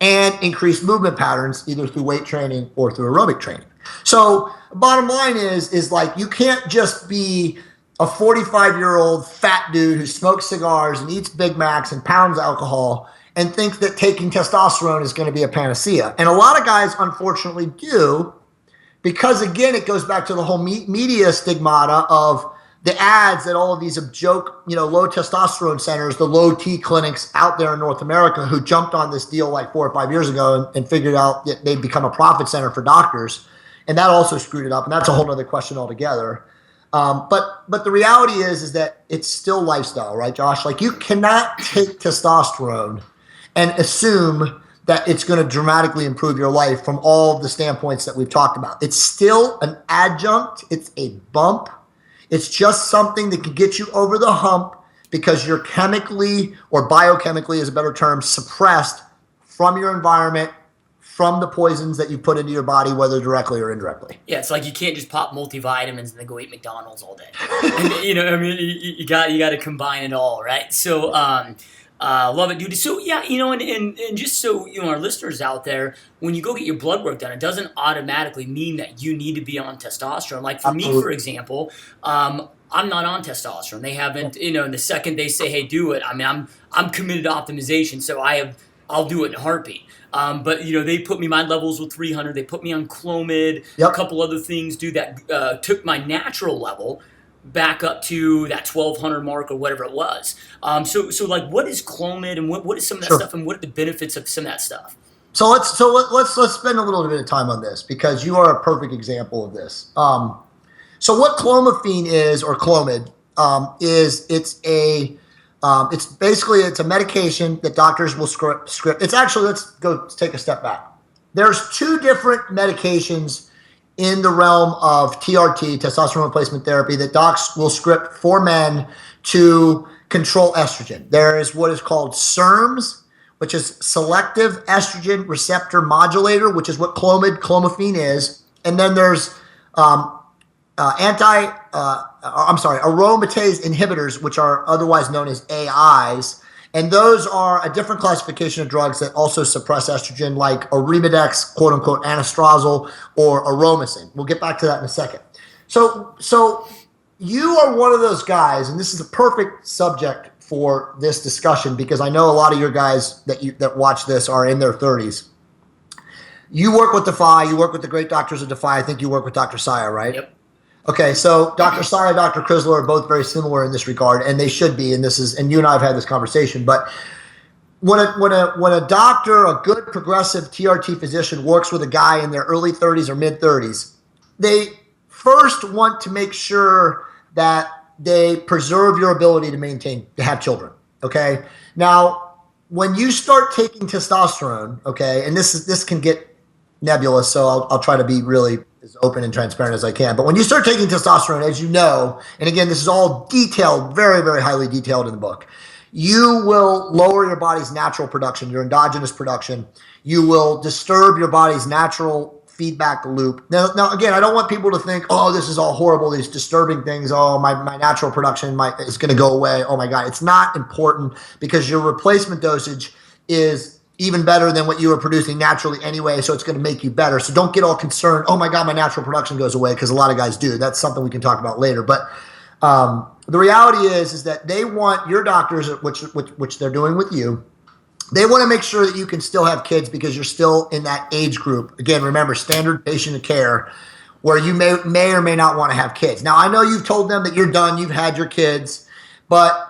S2: and increase movement patterns either through weight training or through aerobic training. So bottom line is like, you can't just be a 45-year-old fat dude who smokes cigars and eats Big Macs and pounds alcohol and think that taking testosterone is going to be a panacea. And a lot of guys, unfortunately, do, because again, it goes back to the whole media stigmata of the ads that all of these joke, low testosterone centers, the low T clinics out there in North America who jumped on this deal like 4 or 5 years ago and figured out that they'd become a profit center for doctors. And that also screwed it up. And that's a whole other question altogether. But the reality is that it's still lifestyle, right, Josh? Like, you cannot take testosterone and assume that it's going to dramatically improve your life from all of the standpoints that we've talked about. It's still an adjunct. It's a bump. It's just something that can get you over the hump because you're chemically, or biochemically is a better term, suppressed from your environment, from the poisons that you put into your body, whether directly or indirectly.
S1: Yeah, it's like you can't just pop multivitamins and then go eat McDonald's all day. And, you got to combine it all, right? So, love it, dude. So yeah, and just so our listeners out there, when you go get your blood work done, it doesn't automatically mean that you need to be on testosterone. Like for me, for example, I'm not on testosterone. They haven't, and the second they say, hey, do it, I mean, I'm committed to optimization, so I'll do it in a heartbeat. But they put me, my levels were 300. They put me on Clomid, a couple other things, dude, that took my natural level back up to that 1200 mark or whatever it was. So like, what is Clomid, and what is some of that stuff, and what are the benefits of some of that stuff?
S2: So let's spend a little bit of time on this, because you are a perfect example of this. So what clomiphene is, or Clomid, it's basically a medication that doctors will script. It's actually, let's take a step back. There's 2 different medications in the realm of TRT, testosterone replacement therapy, that docs will script for men to control estrogen. There is what is called SERMs, which is selective estrogen receptor modulator, which is what clomiphene is. And then there's aromatase inhibitors, which are otherwise known as AIs. And those are a different classification of drugs that also suppress estrogen, like Arimidex, quote unquote, anastrozole, or aromacin. We'll get back to that in a second. So you are one of those guys, and this is a perfect subject for this discussion, because I know a lot of your guys that watch this are in their 30s. You work with Defy. You work with the great doctors of Defy. I think you work with Dr. Saya, right? Yep. Okay, so Dr. Saya and Dr. Crisler are both very similar in this regard, and they should be. And you and I have had this conversation. But when a doctor, a good progressive TRT physician, works with a guy in their early 30s or mid 30s, they first want to make sure that they preserve your ability to have children. Okay. Now, when you start taking testosterone, okay, and this can get nebulous, so I'll try to be really as open and transparent as I can. But when you start taking testosterone, as you know, and again, this is all detailed, very, very highly detailed in the book, you will lower your body's natural production, your endogenous production. You will disturb your body's natural feedback loop. Now again, I don't want people to think, oh, this is all horrible, these disturbing things. Oh, my natural production is going to go away. Oh my God. It's not important, because your replacement dosage is even better than what you were producing naturally anyway, so it's going to make you better. So don't get all concerned, oh my God, my natural production goes away, because a lot of guys do. That's something we can talk about later. But the reality is that they want your doctors, which they're doing with you, they want to make sure that you can still have kids, because you're still in that age group. Again, remember, standard patient of care, where you may or may not want to have kids. Now, I know you've told them that you're done, you've had your kids, but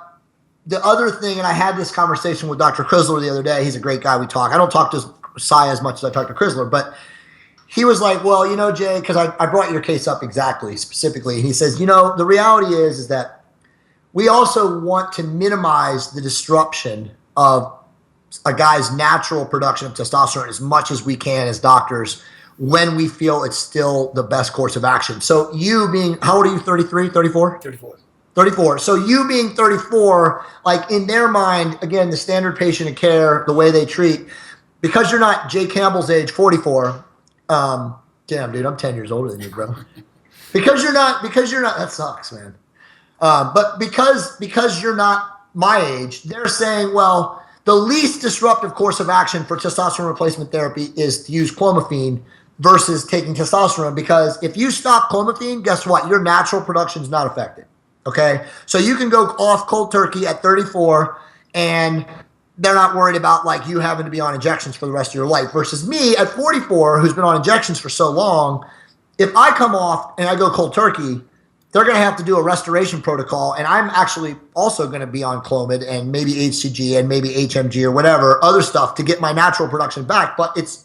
S2: the other thing, and I had this conversation with Dr. Crisler the other day. He's a great guy. We talk. I don't talk to Saya as much as I talk to Crisler, but he was like, well, Jay, because I brought your case up specifically. He says, the reality is that we also want to minimize the disruption of a guy's natural production of testosterone as much as we can as doctors, when we feel it's still the best course of action. So you being, how old are you, 33, 34?
S1: 34.
S2: 34. So you being 34, like in their mind, again, the standard patient of care, the way they treat, because you're not Jay Campbell's age, 44. Damn, dude, I'm 10 years older than you, bro. Because you're not, that sucks, man. But because you're not my age, they're saying, well, the least disruptive course of action for testosterone replacement therapy is to use clomiphene, versus taking testosterone, because if you stop clomiphene, guess what? Your natural production is not affected. Okay, so you can go off cold turkey at 34 and they're not worried about like you having to be on injections for the rest of your life, versus me at 44 who's been on injections for so long. If I come off and I go cold turkey, they're going to have to do a restoration protocol, and I'm actually also going to be on Clomid and maybe HCG and maybe HMG or whatever other stuff to get my natural production back. But it's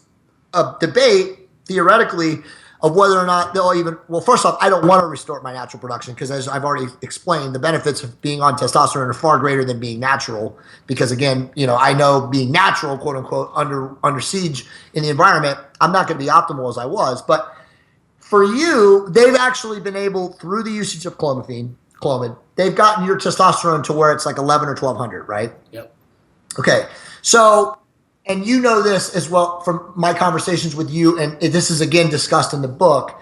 S2: a debate theoretically of whether or not they'll even, well, first off, I don't want to restore my natural production because, as I've already explained, the benefits of being on testosterone are far greater than being natural, because again, I know being natural, quote unquote, under siege in the environment, I'm not going to be optimal as I was. But for you, they've actually been able, through the usage of Clomid, they've gotten your testosterone to where it's like 11 or 1200, right?
S1: Yep.
S2: Okay. So, and you know this as well from my conversations with you, and this is again discussed in the book,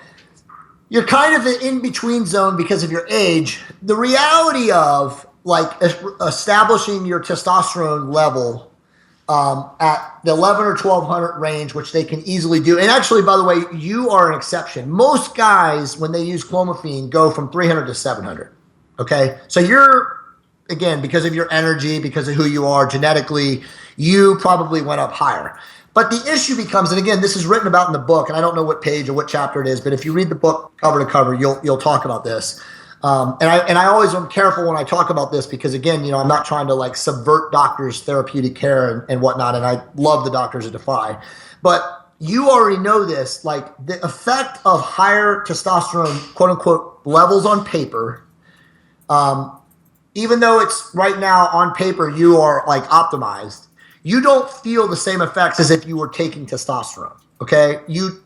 S2: you're kind of the in-between zone because of your age. The reality of like establishing your testosterone level at the 11 or 1200 range, which they can easily do. And actually, by the way, you are an exception. Most guys, when they use clomiphene, go from 300 to 700. Okay. So you're, again, because of your energy, because of who you are genetically, you probably went up higher. But the issue becomes, and again, this is written about in the book, and I don't know what page or what chapter it is, but if you read the book cover to cover, you'll talk about this. And I always am careful when I talk about this because, again, I'm not trying to like subvert doctors' therapeutic care and whatnot, and I love the doctors at Defy. But you already know this, like the effect of higher testosterone, quote unquote, levels on paper, even though it's right now on paper you are like optimized, you don't feel the same effects as if you were taking testosterone. Okay, you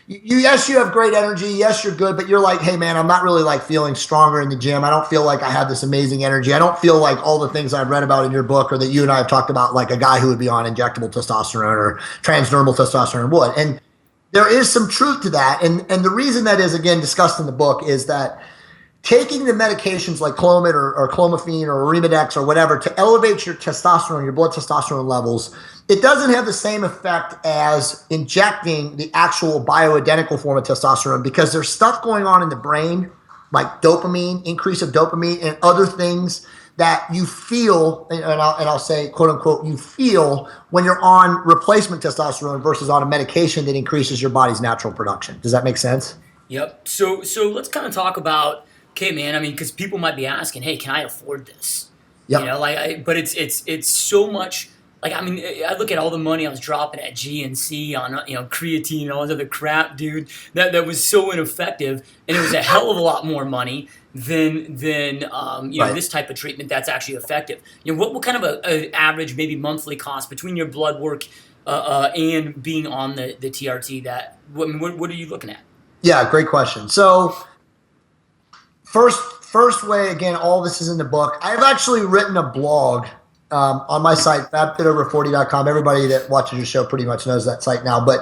S2: yes, you have great energy, yes, you're good, but you're like, hey man, I'm not really like feeling stronger in the gym. I don't feel like I have this amazing energy. I don't feel like all the things I've read about in your book or that you and I have talked about, like a guy who would be on injectable testosterone or transdermal testosterone would. And there is some truth to that. And the reason that is, again, discussed in the book is that taking the medications like Clomid or Clomiphene or Arimidex or whatever to elevate your testosterone, your blood testosterone levels, it doesn't have the same effect as injecting the actual bioidentical form of testosterone, because there's stuff going on in the brain, like dopamine, increase of dopamine, and other things that you feel, and I'll say, quote unquote, you feel when you're on replacement testosterone versus on a medication that increases your body's natural production. Does that make sense?
S1: Yep. So let's kind of talk about, okay, man, I mean, because people might be asking, hey, can I afford this?
S2: Yep.
S1: But it's so much. Like, I mean, I look at all the money I was dropping at GNC on, creatine and all this other crap, dude, that was so ineffective, and it was a hell of a lot more money than
S2: Right.
S1: this type of treatment that's actually effective. What kind of a average, maybe monthly cost between your blood work and being on the TRT? What are you looking at?
S2: Yeah, great question. So first way, again, all this is in the book. I've actually written a blog on my site, fabfitover40.com. Everybody that watches your show pretty much knows that site now. But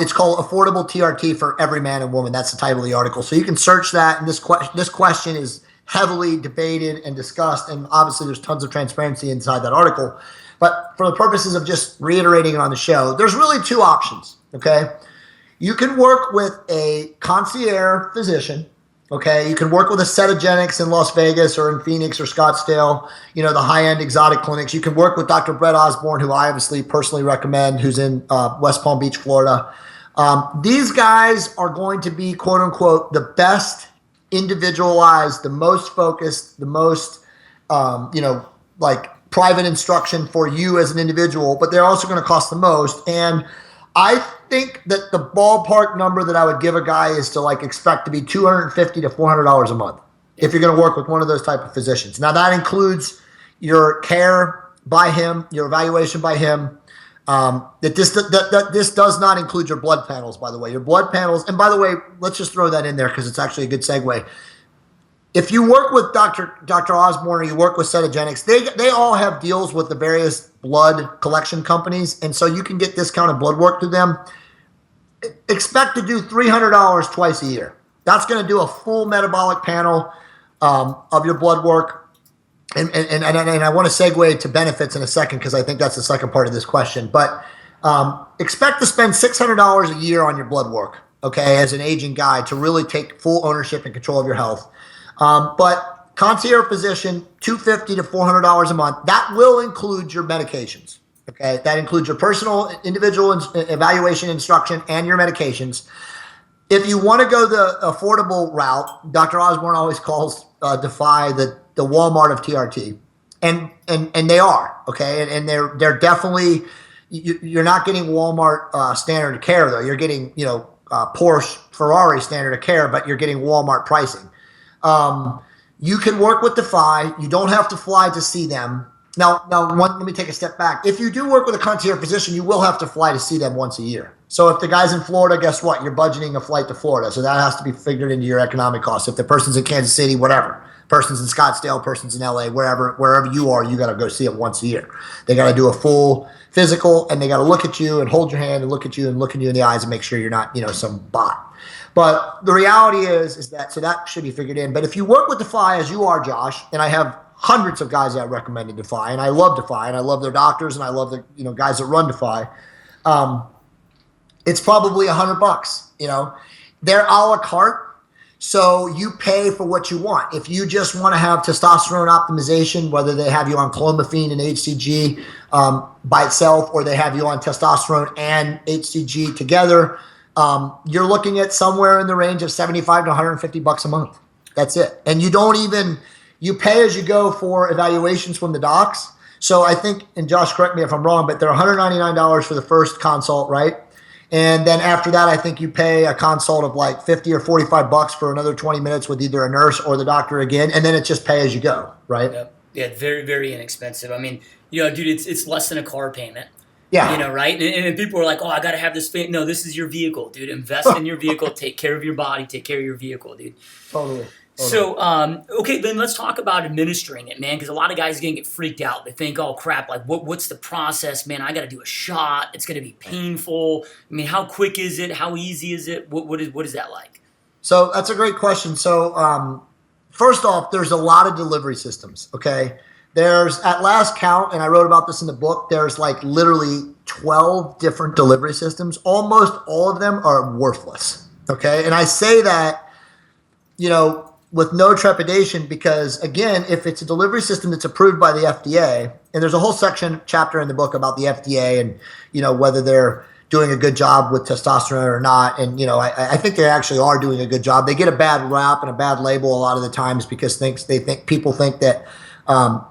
S2: it's called Affordable TRT for Every Man and Woman. That's the title of the article. So you can search that. And this question is heavily debated and discussed. And obviously there's tons of transparency inside that article. But for the purposes of just reiterating it on the show, there's really two options. Okay. You can work with a concierge physician. Okay, you can work with a Cetogenics in Las Vegas or in Phoenix or Scottsdale, the high-end exotic clinics. You can work with Dr. Brett Osborne, who I obviously personally recommend, who's in West Palm Beach, Florida. These guys are going to be, quote unquote, the best individualized, the most focused, the most, like private instruction for you as an individual, but they're also going to cost the most. And I think that the ballpark number that I would give a guy is to like expect to be $250 to $400 a month if you're going to work with one of those type of physicians. Now that includes your care by him, your evaluation by him. This does not include your blood panels, by the way. Your blood panels, and by the way, let's just throw that in there because it's actually a good segue. If you work with Dr. Osborne or you work with Cetogenics, they all have deals with the various blood collection companies, and so you can get discounted blood work through them. Expect to do $300 twice a year. That's going to do a full metabolic panel of your blood work. And I want to segue to benefits in a second because I think that's the second part of this question. But Expect to spend $600 a year on your blood work, okay, as an aging guy to really take full ownership and control of your health. But concierge physician, $250 to $400 a month. That will include your medications. Okay, that includes your personal individual evaluation instruction and your medications. If you want to go the affordable route, Dr. Osborne always calls Defy the Walmart of TRT, and they are, okay, and they're definitely, you're not getting Walmart standard of care though. You're getting Porsche, Ferrari standard of care, but you're getting Walmart pricing. You can work with Defy. You don't have to fly to see them. Now, let me take a step back. If you do work with a concierge physician, you will have to fly to see them once a year. So if the guy's in Florida, guess what? You're budgeting a flight to Florida. So that has to be figured into your economic costs. If the person's in Kansas City, whatever. Person's in Scottsdale, person's in LA, wherever you are, you got to go see it once a year. They got to do a full physical, and they got to look at you and hold your hand and look at you and look in you in the eyes and make sure you're not, some bot. But the reality is that, so that should be figured in. But if you work with Defy as you are, Josh, and I have hundreds of guys that I recommended Defy, and I love Defy, and I love their doctors, and I love the guys that run Defy. It's probably $100. They're a la carte, so you pay for what you want. If you just want to have testosterone optimization, whether they have you on clomiphene and HCG by itself, or they have you on testosterone and HCG together, you're looking at somewhere in the range of $75 to $150 a month. That's it, and you pay as you go for evaluations from the docs. So I think, and Josh, correct me if I'm wrong, but they're $199 for the first consult, right? And then after that, I think you pay a consult of like $50 or $45 for another 20 minutes with either a nurse or the doctor again. And then it's just pay as you go, right?
S1: Yep. Yeah, very, very inexpensive. I mean, dude, it's less than a car payment.
S2: Yeah.
S1: Right? And people are like, oh, I got to have this thing. No, this is your vehicle, dude. Invest in your vehicle. Take care of your body. Take care of your vehicle, dude.
S2: Totally.
S1: So, okay, then let's talk about administering it, man, because a lot of guys are going to get freaked out. They think, oh, crap, like, what's the process, man? I got to do a shot. It's going to be painful. I mean, how quick is it? How easy is it? What is that like?
S2: So that's a great question. So first off, there's a lot of delivery systems, okay? There's, at last count, and I wrote about this in the book, there's like literally 12 different delivery systems. Almost all of them are worthless, okay? And I say that, with no trepidation, because again, if it's a delivery system that's approved by the FDA, and there's a whole chapter in the book about the FDA and, whether they're doing a good job with testosterone or not. And, I think they actually are doing a good job. They get a bad rap and a bad label a lot of the times because people think that,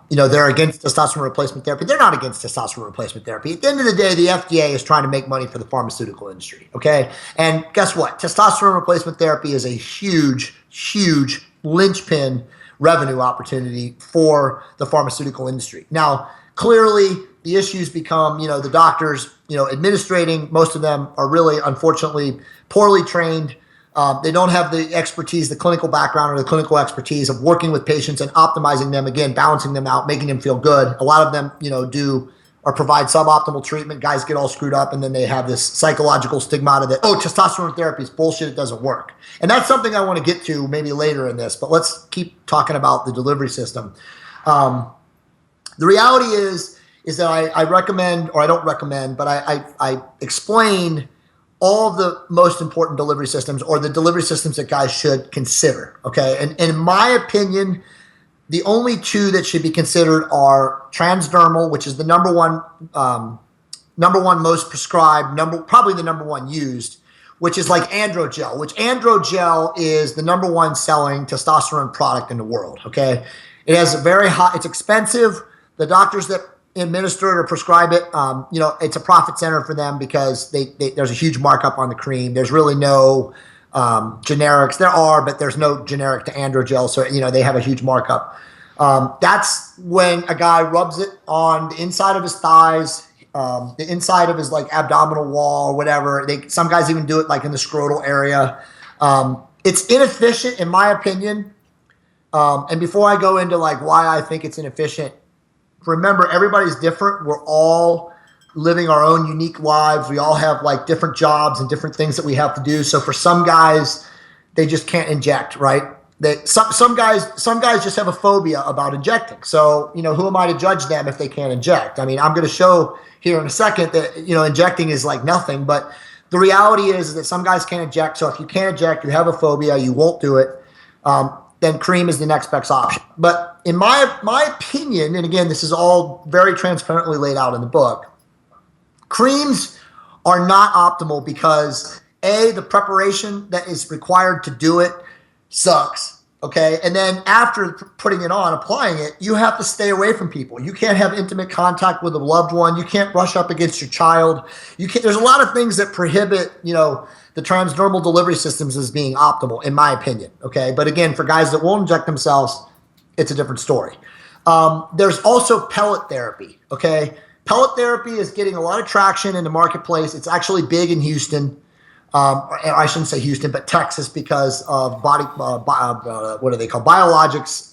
S2: they're against testosterone replacement therapy. They're not against testosterone replacement therapy. At the end of the day, the FDA is trying to make money for the pharmaceutical industry, okay? And guess what? Testosterone replacement therapy is a huge, huge linchpin revenue opportunity for the pharmaceutical industry. Now, clearly, the issues become, the doctors, administrating, most of them are really, unfortunately, poorly trained. They don't have the expertise, the clinical background or the clinical expertise of working with patients and optimizing them, again, balancing them out, making them feel good. A lot of them, do or provide suboptimal treatment. Guys get all screwed up, and then they have this psychological stigmata that, testosterone therapy is bullshit, it doesn't work. And that's something I want to get to maybe later in this, but let's keep talking about the delivery system. The reality is that I recommend, or I don't recommend, but I explain all of the most important delivery systems, or the delivery systems that guys should consider, okay? And in my opinion, the only two that should be considered are transdermal, which is the number one most prescribed, probably the number one used, which is like androgel, which androgel is the number one selling testosterone product in the world, okay? It has a very high, it's expensive. The doctors that administer it or prescribe it, it's a profit center for them because there's a huge markup on the cream. There's really no generics. There are, but there's no generic to androgel, so they have a huge markup. That's when a guy rubs it on the inside of his thighs, the inside of his like abdominal wall or whatever. Some guys even do it like in the scrotal area. It's inefficient in my opinion. And before I go into like why I think it's inefficient, remember everybody's different. We're all living our own unique lives. We all have like different jobs and different things that we have to do. So for some guys, they just can't inject, right? Some guys just have a phobia about injecting. So, who am I to judge them if they can't inject? I mean, I'm going to show here in a second that, injecting is like nothing, but the reality is that some guys can't inject. So if you can't inject, you have a phobia, you won't do it, then cream is the next best option. But in my opinion, and again, this is all very transparently laid out in the book, creams are not optimal because the preparation that is required to do it sucks, okay? And then after putting it on, applying it, you have to stay away from people. You can't have intimate contact with a loved one. You can't brush up against your child. There's a lot of things that prohibit, the transdermal delivery systems as being optimal, in my opinion, okay? But again, for guys that won't inject themselves, it's a different story. There's also pellet therapy, okay? Pellet therapy is getting a lot of traction in the marketplace. It's actually big in Houston. I shouldn't say Houston, but Texas, because of what do they call Biologics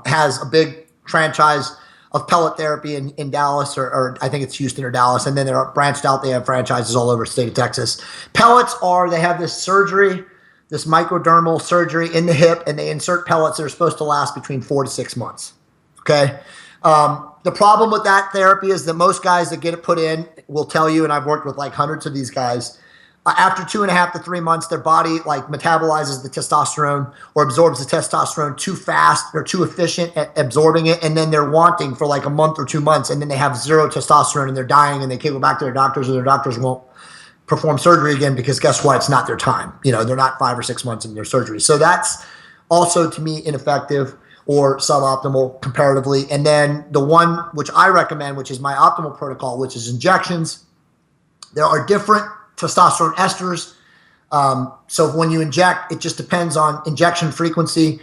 S2: has a big franchise of pellet therapy in Dallas, or I think it's Houston or Dallas, and then they're branched out. They have franchises all over the state of Texas. Pellets they have this surgery, this microdermal surgery in the hip, and they insert pellets that are supposed to last between 4 to 6 months. Okay. The problem with that therapy is that most guys that get it put in will tell you, and I've worked with like hundreds of these guys, after 2.5 to 3 months, their body like metabolizes the testosterone or absorbs the testosterone too fast. They're too efficient at absorbing it, and then they're wanting for like a month or 2 months, and then they have zero testosterone and they're dying, and they can't go back to their doctors, or their doctors won't perform surgery again because guess what? It's not their time. They're not 5 or 6 months in their surgery. So that's also, to me, ineffective or suboptimal comparatively. And then the one which I recommend, which is my optimal protocol, which is injections. There are different testosterone esters. So when you inject, it just depends on injection frequency.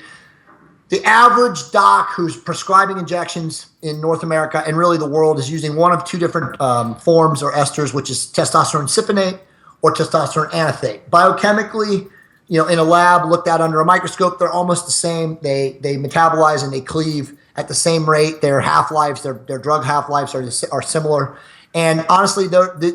S2: The average doc who's prescribing injections in North America and really the world is using one of two different forms or esters, which is testosterone cypionate or testosterone anaphate. Biochemically, in a lab looked at under a microscope, they're almost the same. They metabolize and they cleave at the same rate. Their half-lives, their drug half-lives are similar. And honestly,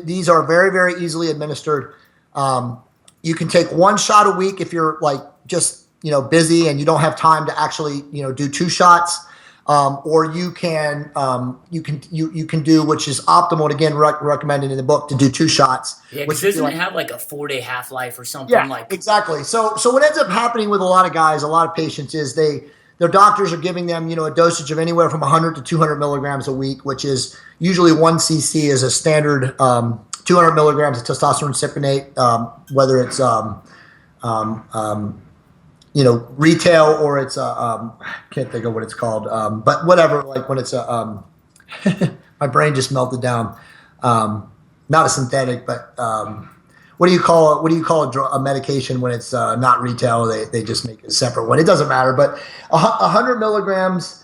S2: these are very, very easily administered. You can take one shot a week if you're like just busy and you don't have time to actually do 2 shots, or you can do, which is optimal. And again, recommended in the book to do 2 shots.
S1: Yeah, because doesn't it have like a 4-day half-life or something?
S2: Yeah, exactly. So what ends up happening with a lot of guys, a lot of patients, is their doctors are giving them, a dosage of anywhere from 100 to 200 milligrams a week, which is usually 1 cc is a standard 200 milligrams of testosterone cypionate, whether it's retail or it's can't think of what it's called, but whatever. Like when it's my brain just melted down. Not a synthetic, but what do you call it? What do you call a medication when it's not retail? They just make a separate one. It doesn't matter. But 100 milligrams,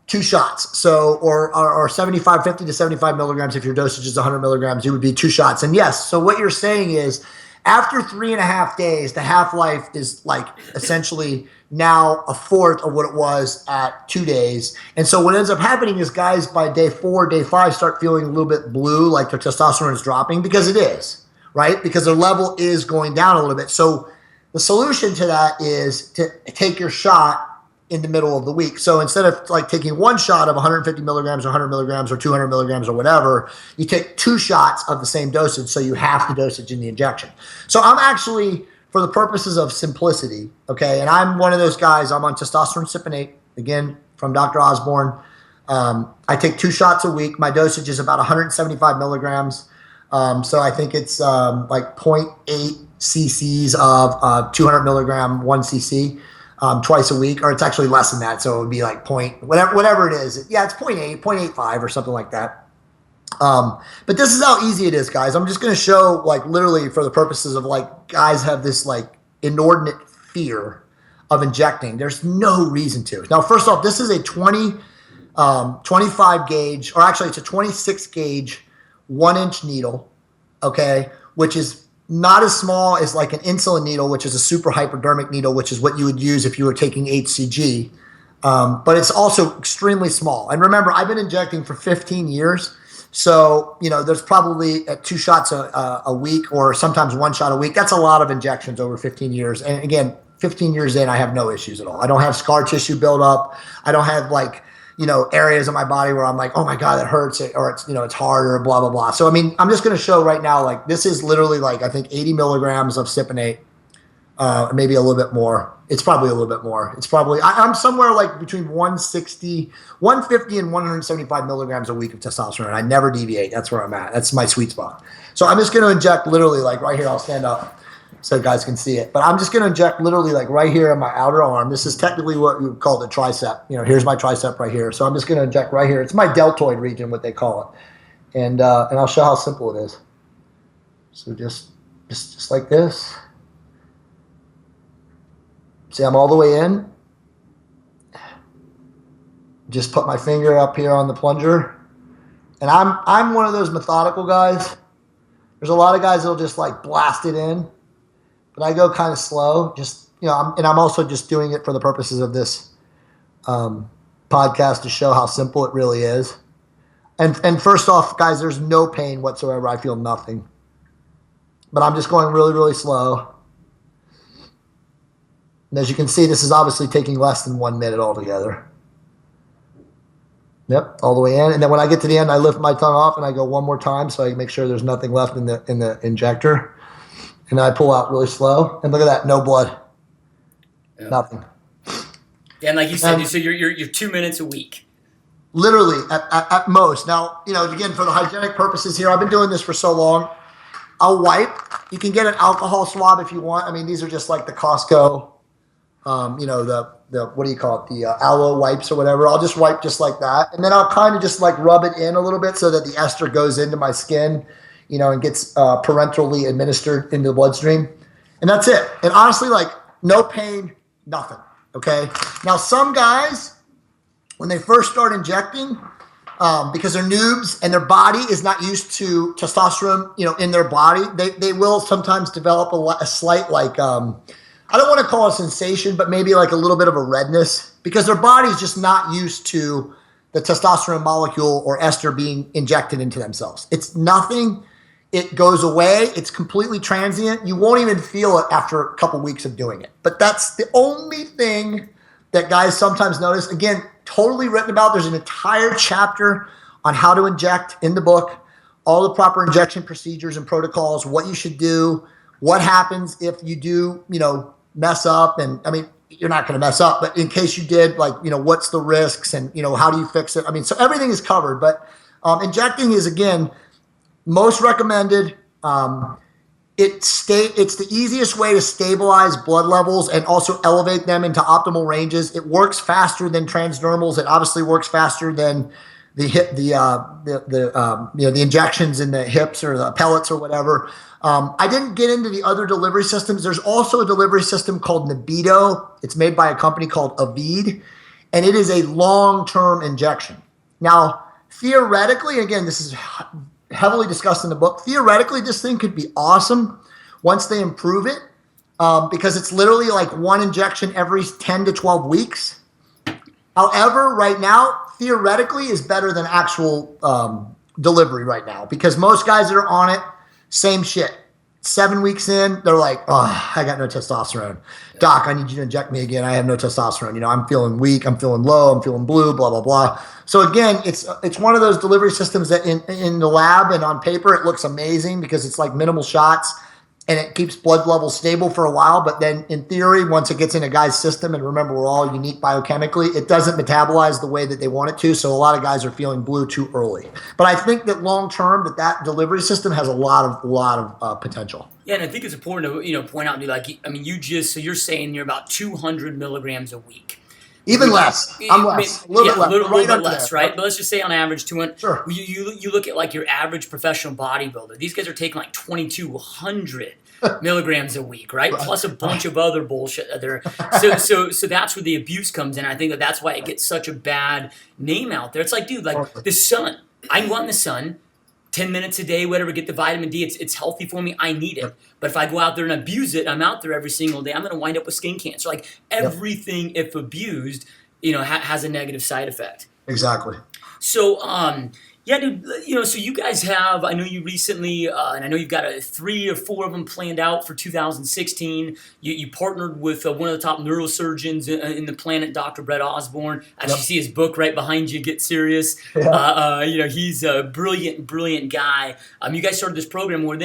S2: 2 shots. So or 50 to 75 milligrams. If your dosage is 100 milligrams, it would be 2 shots. And yes, so what you're saying is, after 3.5 days, the half-life is like essentially now a fourth of what it was at 2 days. And so what ends up happening is guys by day 4, day 5 start feeling a little bit blue, like their testosterone is dropping, because it is, right? Because their level is going down a little bit. So the solution to that is to take your shot in the middle of the week. So instead of like taking 1 shot of 150 milligrams or 100 milligrams or 200 milligrams or whatever, you take 2 shots of the same dosage. So you half the dosage in the injection. So I'm actually, for the purposes of simplicity, okay, and I'm one of those guys, I'm on testosterone cypionate, again, from Dr. Osborne. I take 2 shots a week. My dosage is about 175 milligrams. So I think it's like 0.8 cc's of 200 milligram 1 cc. Twice a week, or it's actually less than that, so it would be like whatever it is. Yeah, it's 0.85 or something like that. But this is how easy it is, guys. I'm just going to show, like, literally for the purposes of, like, guys have this, like, inordinate fear of injecting. There's no reason to. Now, first off, this is a 25 gauge, or actually it's a 26 gauge 1-inch needle, okay, which is not as small as like an insulin needle, which is a super hypodermic needle, which is what you would use if you were taking HCG. But it's also extremely small. And remember, I've been injecting for 15 years. So, there's probably 2 shots a week, or sometimes 1 shot a week. That's a lot of injections over 15 years. And again, 15 years in, I have no issues at all. I don't have scar tissue buildup. I don't have like, areas of my body where I'm like, oh my God, that hurts, or it's, it's hard, or blah, blah, blah. So, I mean, I'm just going to show right now, like, this is literally like, I think 80 milligrams of cypionate, maybe a little bit more. It's probably a little bit more. It's probably, I'm somewhere like between 150 and 175 milligrams a week of testosterone. I never deviate. That's where I'm at. That's my sweet spot. So I'm just going to inject literally like right here. I'll stand up so you guys can see it. But I'm just going to inject literally like right here in my outer arm. This is technically what you would call the tricep. Here's my tricep right here. So I'm just going to inject right here. It's my deltoid region, what they call it. And I'll show how simple it is. So just like this. See, I'm all the way in. Just put my finger up here on the plunger. And I'm one of those methodical guys. There's a lot of guys that'll just like blast it in. But I go kind of slow. Just, I'm also just doing it for the purposes of this podcast to show how simple it really is. And first off, guys, there's no pain whatsoever. I feel nothing. But I'm just going really, really slow. And as you can see, this is obviously taking less than 1 minute altogether. Yep, all the way in. And then when I get to the end, I lift my tongue off and I go one more time so I make sure there's nothing left in the injector. And I pull out really slow. And look at that, no blood. Yep. Nothing.
S1: And like you said, so you're 2 minutes a week.
S2: Literally, at most. Now, again, for the hygienic purposes here, I've been doing this for so long. I'll wipe. You can get an alcohol swab if you want. I mean, these are just like the Costco, the what do you call it? The aloe wipes or whatever. I'll just wipe just like that. And then I'll kind of just like rub it in a little bit so that the ester goes into my skin, and gets parenterally administered into the bloodstream. And that's it. And honestly, like no pain, nothing. Okay. Now, some guys, when they first start injecting, because they're noobs and their body is not used to testosterone, in their body, they will sometimes develop a slight like, I don't want to call it a sensation, but maybe like a little bit of a redness because their body's just not used to the testosterone molecule or ester being injected into themselves. It's nothing. It goes away. It's completely transient. You won't even feel it after a couple weeks of doing it. But that's the only thing that guys sometimes notice. Again, totally written about. There's an entire chapter on how to inject in the book, all the proper injection procedures and protocols, what you should do, what happens if you do, mess up. And I mean, you're not going to mess up, but in case you did, like, what's the risks and, how do you fix it? I mean, so everything is covered, but injecting is, again, most recommended. It's the easiest way to stabilize blood levels and also elevate them into optimal ranges. It works faster than transdermals. It obviously works faster than the injections in the hips or the pellets or whatever. I didn't get into the other delivery systems. There's also a delivery system called Nebido. It's made by a company called Avid, and it is a long-term injection. Now, theoretically, again, this is heavily discussed in the book. Theoretically, this thing could be awesome once they improve it because it's literally like one injection every 10 to 12 weeks. However, right now, theoretically is better than actual delivery right now because most guys that are on it, same shit. 7 weeks in, they're like, oh, I got no testosterone. Doc, I need you to inject me again. I have no testosterone. I'm feeling weak. I'm feeling low. I'm feeling blue, blah, blah, blah. So again, it's one of those delivery systems that in the lab and on paper, it looks amazing because it's like minimal shots and it keeps blood levels stable for a while. But then in theory, once it gets in a guy's system, and remember, we're all unique biochemically, it doesn't metabolize the way that they want it to. So a lot of guys are feeling blue too early. But I think that long term, that delivery system has a lot of potential.
S1: Yeah, and I think it's important to point out, so you're saying you're about 200 milligrams a week.
S2: Even less. I'm less. A little bit less,
S1: right? But let's just say on average 200.
S2: Sure.
S1: You look at like your average professional bodybuilder. These guys are taking like 2,200 milligrams a week, right? Plus a bunch of other bullshit. So that's where the abuse comes in. I think that's why it gets such a bad name out there. It's like, dude, like the sun. I can go out in the sun 10 minutes a day, whatever, get the vitamin D. It's healthy for me. I need it. But if I go out there and abuse it, I'm out there every single day, I'm going to wind up with skin cancer. Like everything, if abused, has a negative side effect.
S2: Exactly.
S1: So, Yeah, dude. So you guys have. I know you recently, and I know you've got 3 or 4 of them planned out for 2016. You partnered with one of the top neurosurgeons in the planet, Dr. Brett Osborne. As you
S2: Yep.
S1: see his book right behind you, Get Serious.
S2: Yeah.
S1: He's a brilliant, brilliant guy. You guys started this program where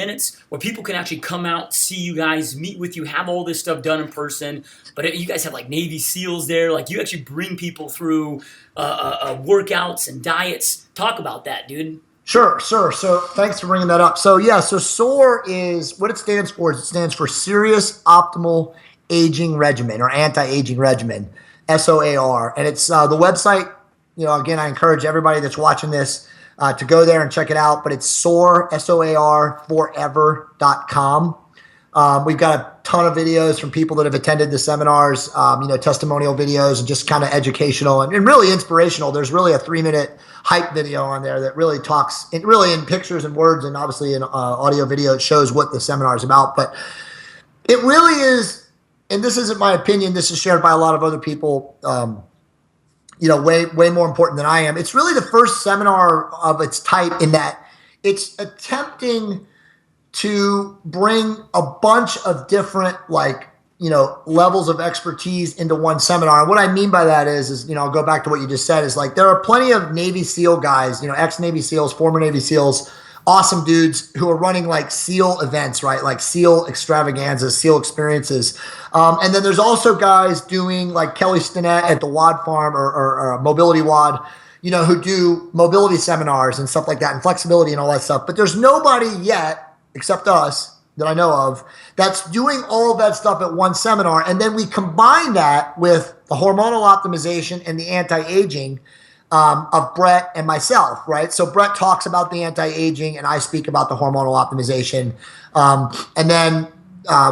S1: people can actually come out, see you guys, meet with you, have all this stuff done in person. But you guys have like Navy SEALs there. Like you actually bring people through workouts and diets. Talk about that, dude.
S2: Sure. So thanks for bringing that up. So yeah, so SOAR is what it stands for. Is it stands for Serious Optimal Aging Regimen or Anti-Aging Regimen, SOAR, and it's the website. Again, I encourage everybody that's watching this to go there and check it out. But it's SOAR, SOAR forever.com. We've got a ton of videos from people that have attended the seminars, testimonial videos and just kind of educational and really inspirational. There's really a 3-minute hype video on there that really talks, really in pictures and words and obviously in audio video, it shows what the seminar is about. But it really is, and this isn't my opinion, this is shared by a lot of other people, way more important than I am. It's really the first seminar of its type in that it's attempting to bring a bunch of different levels of expertise into one seminar. And what I mean by that is I'll go back to what you just said, is like there are plenty of Navy SEAL guys, ex-Navy SEALs, former Navy SEALs, awesome dudes who are running like SEAL events, right? Like SEAL extravaganzas, SEAL experiences. And then there's also guys doing like Kelly Stinnett at the WOD Farm or Mobility WOD, who do mobility seminars and stuff like that and flexibility and all that stuff. But there's nobody yet, except us, that I know of, that's doing all of that stuff at one seminar. And then we combine that with the hormonal optimization and the anti-aging of Brett and myself, right? So Brett talks about the anti-aging and I speak about the hormonal optimization. And then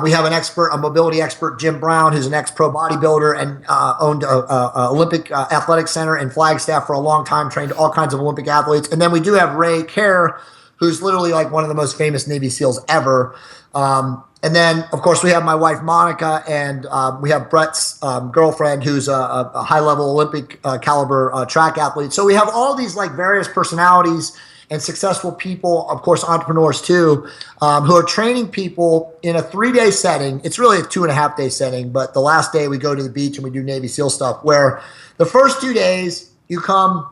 S2: we have an expert, a mobility expert, Jim Brown, who's an ex-pro bodybuilder and owned a Olympic Athletic Center in Flagstaff for a long time, trained all kinds of Olympic athletes. And then we do have Ray Kerr, who's literally like one of the most famous Navy SEALs ever. And then, of course, we have my wife, Monica, and we have Brett's girlfriend, who's a high-level Olympic caliber track athlete. So we have all these like various personalities and successful people, of course, entrepreneurs too, who are training people in a 3-day setting. It's really a 2.5-day setting, but the last day we go to the beach and we do Navy SEAL stuff, where the first 2 days you come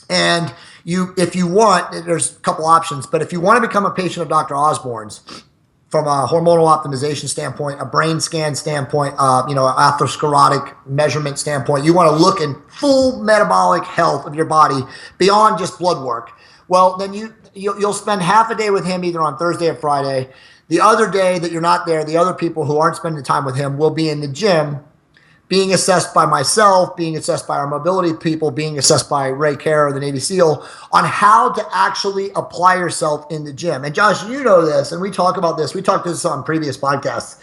S2: and if you want, there's a couple options, but if you want to become a patient of Dr. Osborne's from a hormonal optimization standpoint, a brain scan standpoint, atherosclerotic measurement standpoint, you want to look in full metabolic health of your body beyond just blood work. Well, then you'll spend half a day with him either on Thursday or Friday. The other day that you're not there, the other people who aren't spending time with him will be in the gym, being assessed by myself, being assessed by our mobility people, being assessed by Ray Kerr or the Navy SEAL on how to actually apply yourself in the gym. And Josh, you know this, and we talk about this. We talked this on previous podcasts.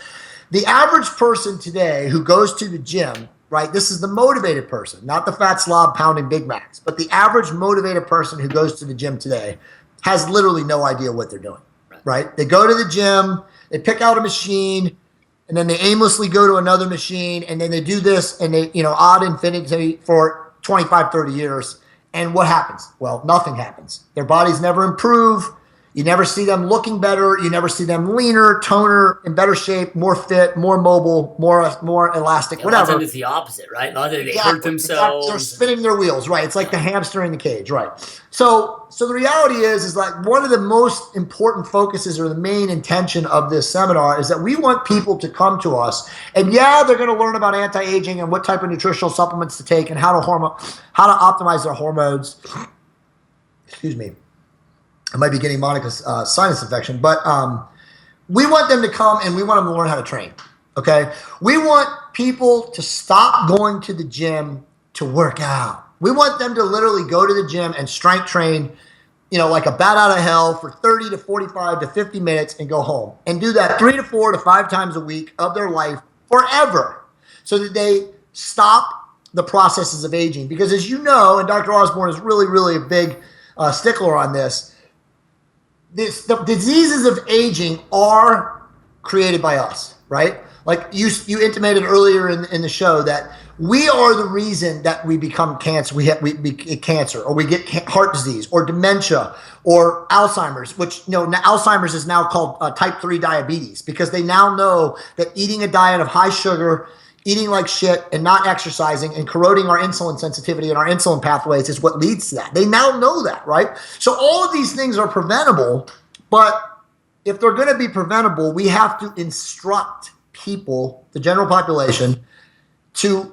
S2: The average person today who goes to the gym, right? This is the motivated person, not the fat slob pounding Big Macs, but the average motivated person who goes to the gym today has literally no idea what they're doing, right? They go to the gym, they pick out a machine, and then they aimlessly go to another machine, and then they do this, and they, ad infinity for 25, 30 years. And what happens? Well, nothing happens. Their bodies never improve. You never see them looking better. You never see them leaner, toner, in better shape, more fit, more mobile, more elastic, whatever. A lot of
S1: times it's the opposite, right? A lot of times they hurt themselves.
S2: They're spinning their wheels, right? It's like the hamster in the cage, right? So the reality is like one of the most important focuses or the main intention of this seminar is that we want people to come to us, and they're going to learn about anti-aging and what type of nutritional supplements to take and how to optimize their hormones. Excuse me. I might be getting Monica's sinus infection, but we want them to come and we want them to learn how to train, okay? We want people to stop going to the gym to work out. We want them to literally go to the gym and strength train, like a bat out of hell for 30 to 45 to 50 minutes and go home. And do that 3 to 4 to 5 times a week of their life forever so that they stop the processes of aging. Because as you know, and Dr. Osborne is really, really a big stickler on this, the diseases of aging are created by us, right? Like you intimated earlier in the show that we are the reason that we become cancer. We get cancer, or we get heart disease, or dementia, or Alzheimer's. Which Alzheimer's is now called type 3 diabetes, because they now know that eating a diet of high sugar, eating like shit, and not exercising, and corroding our insulin sensitivity and our insulin pathways is what leads to that. They now know that, right? So all of these things are preventable, but if they're going to be preventable, we have to instruct people, the general population, to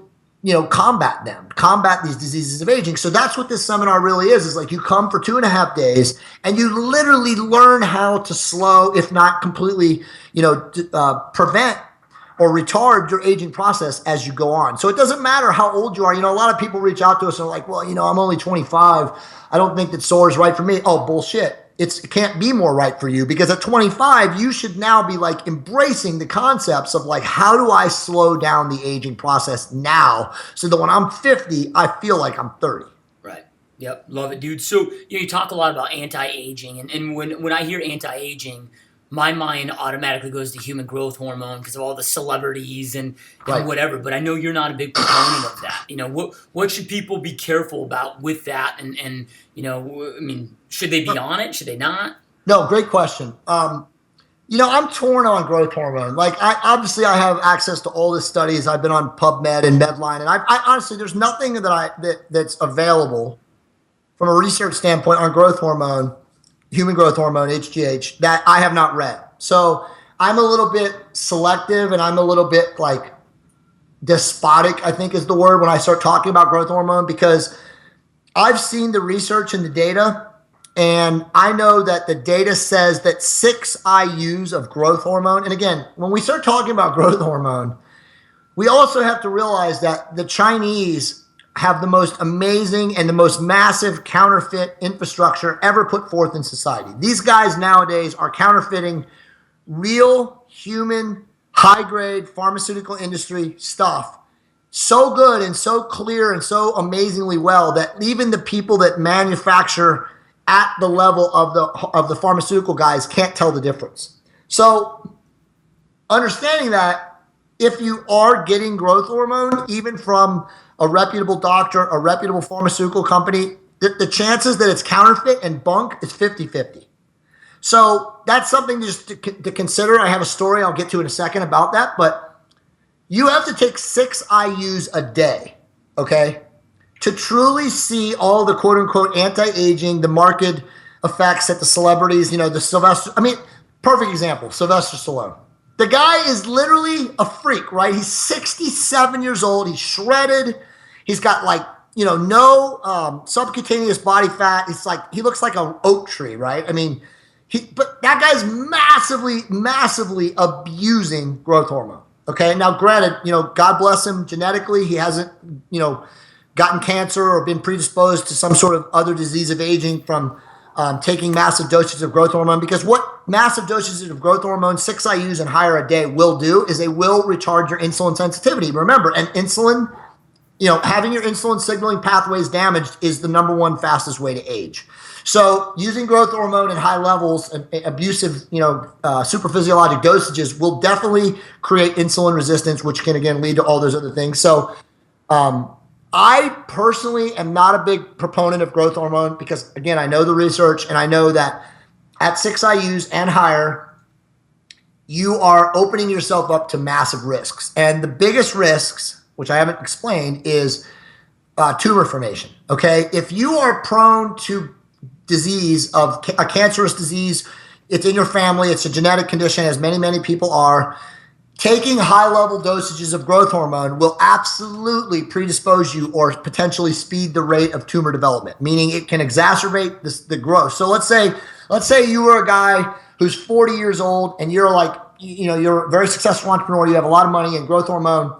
S2: combat these diseases of aging. So that's what this seminar really is like you come for 2.5 days and you literally learn how to slow, if not completely, prevent or retard your aging process as you go on. So it doesn't matter how old you are. A lot of people reach out to us and are like, well, I'm only 25. I don't think that SOAR is right for me. Oh, bullshit. It can't be more right for you, because at 25, you should now be like embracing the concepts of like, how do I slow down the aging process now so that when I'm 50, I feel like I'm 30.
S1: Right. Yep. Love it, dude. So you talk a lot about anti-aging, and when I hear anti-aging, my mind automatically goes to human growth hormone because of all the celebrities and
S2: Right.
S1: whatever. But I know you're not a big proponent of that. What should people be careful about with that? And should they be on it? Should they not?
S2: No, great question. I'm torn on growth hormone. Like, I have access to all the studies. I've been on PubMed and Medline, and I honestly, there's nothing that's available from a research standpoint on growth hormone, human growth hormone, HGH, that I have not read. So I'm a little bit selective, and I'm a little bit like despotic, I think is the word, when I start talking about growth hormone, because I've seen the research and the data, and I know that the data says that 6 IUs of growth hormone, and again, when we start talking about growth hormone, we also have to realize that the Chinese have the most amazing and the most massive counterfeit infrastructure ever put forth in society. These guys nowadays are counterfeiting real human high-grade pharmaceutical industry stuff so good and so clear and so amazingly well that even the people that manufacture at the level of the pharmaceutical guys can't tell the difference. So understanding that, if you are getting growth hormone, even from a reputable doctor, a reputable pharmaceutical company, the chances that it's counterfeit and bunk is 50-50. So that's something just to consider. I have a story I'll get to in a second about that, but you have to take 6 IUs a day, okay, to truly see all the quote-unquote anti-aging, the market effects that the celebrities, perfect example, Sylvester Stallone. The guy is literally a freak, right? He's 67 years old. He's shredded. He's got no subcutaneous body fat. It's like he looks like an oak tree, right? But that guy's massively abusing growth hormone. Okay, now granted, God bless him genetically. He hasn't, gotten cancer or been predisposed to some sort of other disease of aging from taking massive doses of growth hormone, because what massive doses of growth hormone, 6 IUs and higher a day, will do is they will retard your insulin sensitivity. Remember, and insulin, having your insulin signaling pathways damaged is the number one fastest way to age. So using growth hormone in high levels and abusive, super physiologic dosages will definitely create insulin resistance, which can again lead to all those other things. So I personally am not a big proponent of growth hormone because, again, I know the research and I know that at 6 IUs and higher, you are opening yourself up to massive risks. And the biggest risks, which I haven't explained, is tumor formation, okay? If you are prone to disease, of a cancerous disease, it's in your family, it's a genetic condition, as many people are, taking high-level dosages of growth hormone will absolutely predispose you or potentially speed the rate of tumor development, meaning it can exacerbate the growth. So let's say you were a guy who's 40 years old and you're like, you're a very successful entrepreneur, you have a lot of money, and growth hormone,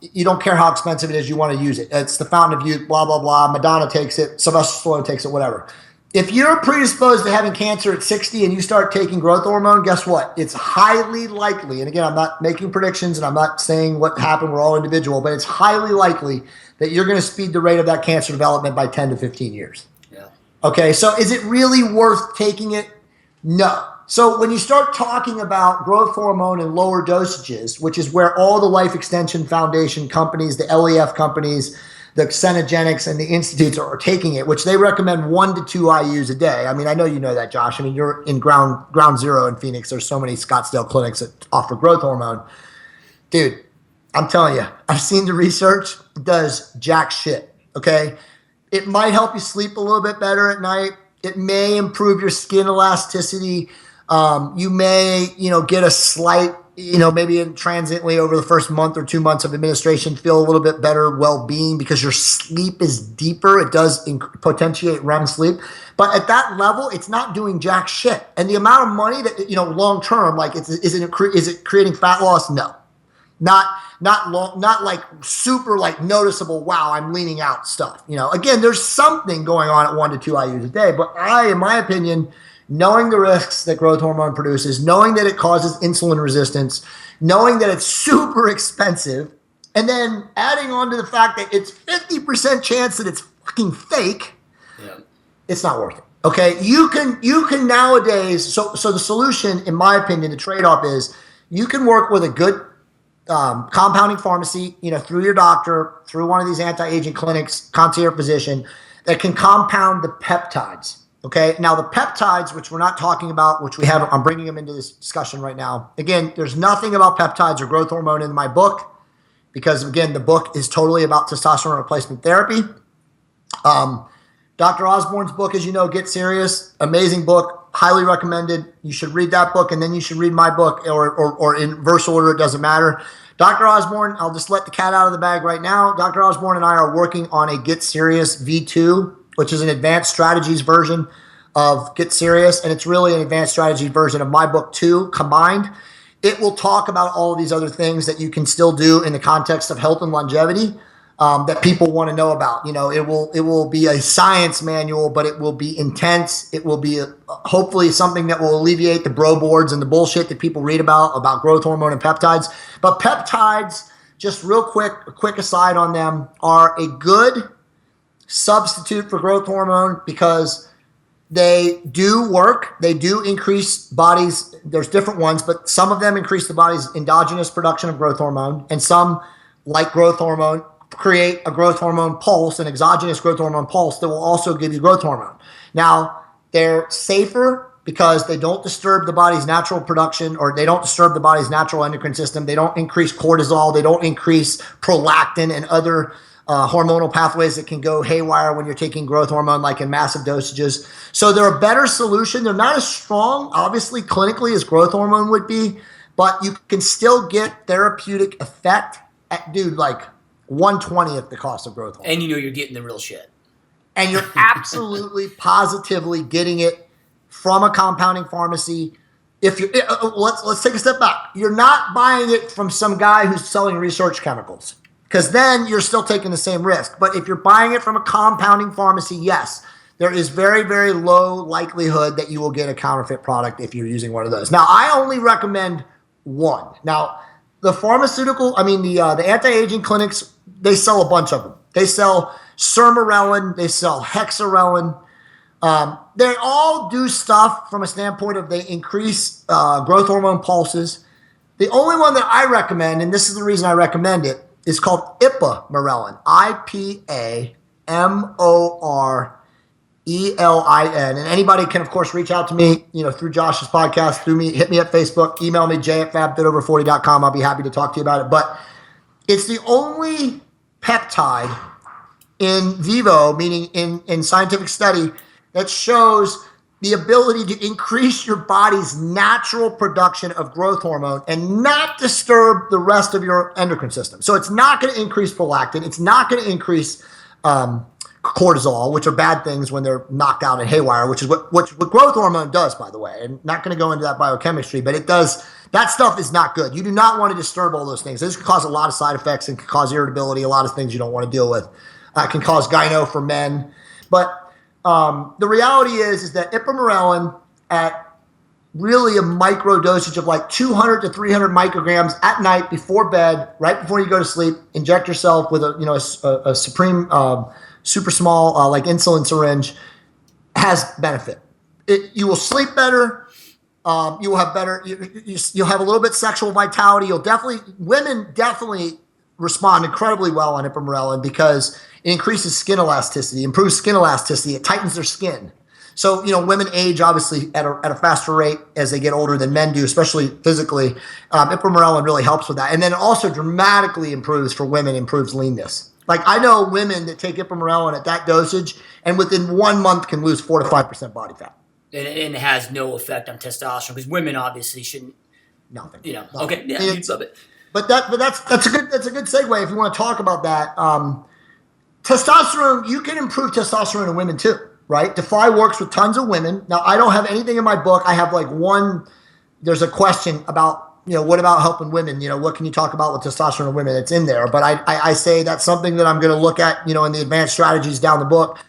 S2: you don't care how expensive it is, you want to use it. It's the fountain of youth, blah, blah, blah. Madonna takes it, Sylvester Stallone takes it, whatever. If you're predisposed to having cancer at 60 and you start taking growth hormone, guess what? It's highly likely, and again, I'm not making predictions and I'm not saying what happened, we're all individual, but it's highly likely that you're going to speed the rate of that cancer development by 10 to 15 years.
S1: Yeah.
S2: Okay, so is it really worth taking it? No. So when you start talking about growth hormone in lower dosages, which is where all the Life Extension Foundation companies, the LEF companies, the Xenogenics and the institutes are taking it, which they recommend 1 to 2 IUs a day. I mean, I know you know that, Josh. I mean, you're in ground zero in Phoenix. There's so many Scottsdale clinics that offer growth hormone. Dude, I'm telling you, I've seen the research. It does jack shit, okay? It might help you sleep a little bit better at night. It may improve your skin elasticity. You may, get a slight, maybe transiently over the first month or 2 months of administration, feel a little bit better well-being because your sleep is deeper. It does potentiate REM sleep. But at that level, it's not doing jack shit. And the amount of money that, long-term, like, is it creating fat loss? No. Not like super like noticeable, wow, I'm leaning out stuff. Again, there's something going on at 1 to 2 IUs a day. But in my opinion, knowing the risks that growth hormone produces, knowing that it causes insulin resistance, knowing that it's super expensive, and then adding on to the fact that it's 50% chance that it's fucking fake, it's not worth it. Okay, you can nowadays. So the solution, in my opinion, the trade-off is you can work with a good compounding pharmacy, through your doctor, through one of these anti-aging clinics, concierge physician that can compound the peptides. Okay. Now the peptides, which we're not talking about, which we haven't, I'm bringing them into this discussion right now. Again, there's nothing about peptides or growth hormone in my book because again, the book is totally about testosterone replacement therapy. Dr. Osborne's book, as you know, Get Serious, amazing book, highly recommended. You should read that book and then you should read my book or in verse order, it doesn't matter. Dr. Osborne, I'll just let the cat out of the bag right now. Dr. Osborne and I are working on a Get Serious V2, which is an advanced strategies version of Get Serious. And it's really an advanced strategy version of my book too, combined. It will talk about all of these other things that you can still do in the context of health and longevity that people want to know about. It will be a science manual, but it will be intense. It will be hopefully something that will alleviate the bro boards and the bullshit that people read about growth hormone and peptides. But peptides, just real quick, a quick aside on them, are a good substitute for growth hormone because they do work. They do increase bodies. There's different ones, but some of them increase the body's endogenous production of growth hormone, and some, like growth hormone, create a growth hormone pulse, an exogenous growth hormone pulse that will also give you growth hormone. Now, they're safer because they don't disturb the body's natural production, or they don't disturb the body's natural endocrine system. They don't increase cortisol. They don't increase prolactin and other hormonal pathways that can go haywire when you're taking growth hormone, like in massive dosages. So they're a better solution. They're not as strong, obviously, clinically as growth hormone would be, but you can still get therapeutic effect at, like 1/20th the cost of growth hormone.
S1: And you're getting the real shit.
S2: And you're absolutely, positively getting it from a compounding pharmacy. If you let's take a step back. You're not buying it from some guy who's selling research chemicals, because then you're still taking the same risk. But if you're buying it from a compounding pharmacy, yes, there is very, very low likelihood that you will get a counterfeit product if you're using one of those. Now, I only recommend one. Now, the the anti-aging clinics, they sell a bunch of them. They sell sermorelin, they sell hexarelin. They all do stuff from a standpoint of they increase growth hormone pulses. The only one that I recommend, and this is the reason I recommend it, is called ipamorelin, IPAMORELIN. And anybody can, of course, reach out to me, through Josh's podcast, through me, hit me at Facebook, email me, j@fabfitover40.com. I'll be happy to talk to you about it. But it's the only peptide in vivo, meaning in scientific study, that shows the ability to increase your body's natural production of growth hormone and not disturb the rest of your endocrine system. So it's not going to increase prolactin. It's not going to increase cortisol, which are bad things when they're knocked out and haywire, which is what growth hormone does, by the way. I'm not going to go into that biochemistry, but it does. That stuff is not good. You do not want to disturb all those things. This can cause a lot of side effects and can cause irritability, a lot of things you don't want to deal with. It can cause gyno for men. But the reality is that ipamorelin at really a micro dosage of like 200 to 300 micrograms at night before bed, right before you go to sleep, inject yourself with a supreme, super small, like insulin syringe, has benefit. You will sleep better. You will have better. You'll have a little bit sexual vitality. Women definitely respond incredibly well on ipamorelin because it increases skin elasticity, improves skin elasticity. It tightens their skin. So, women age obviously at a faster rate as they get older than men do, especially physically. Ipamorelin really helps with that. And then it also dramatically improves leanness. Like I know women that take ipamorelin at that dosage and within 1 month can lose 4 to 5% body fat.
S1: And it has no effect on testosterone because women obviously shouldn't.
S2: Nothing.
S1: Nothing. Okay, yeah, you love it.
S2: But that's a good segue if you want to talk about that. Testosterone, you can improve testosterone in women too. Right? Defy works with tons of women. Now, I don't have anything in my book. I have there's a question about, what about helping women? What can you talk about with testosterone in women? It's in there. But I say that's something that I'm going to look at, in the advanced strategies down the book.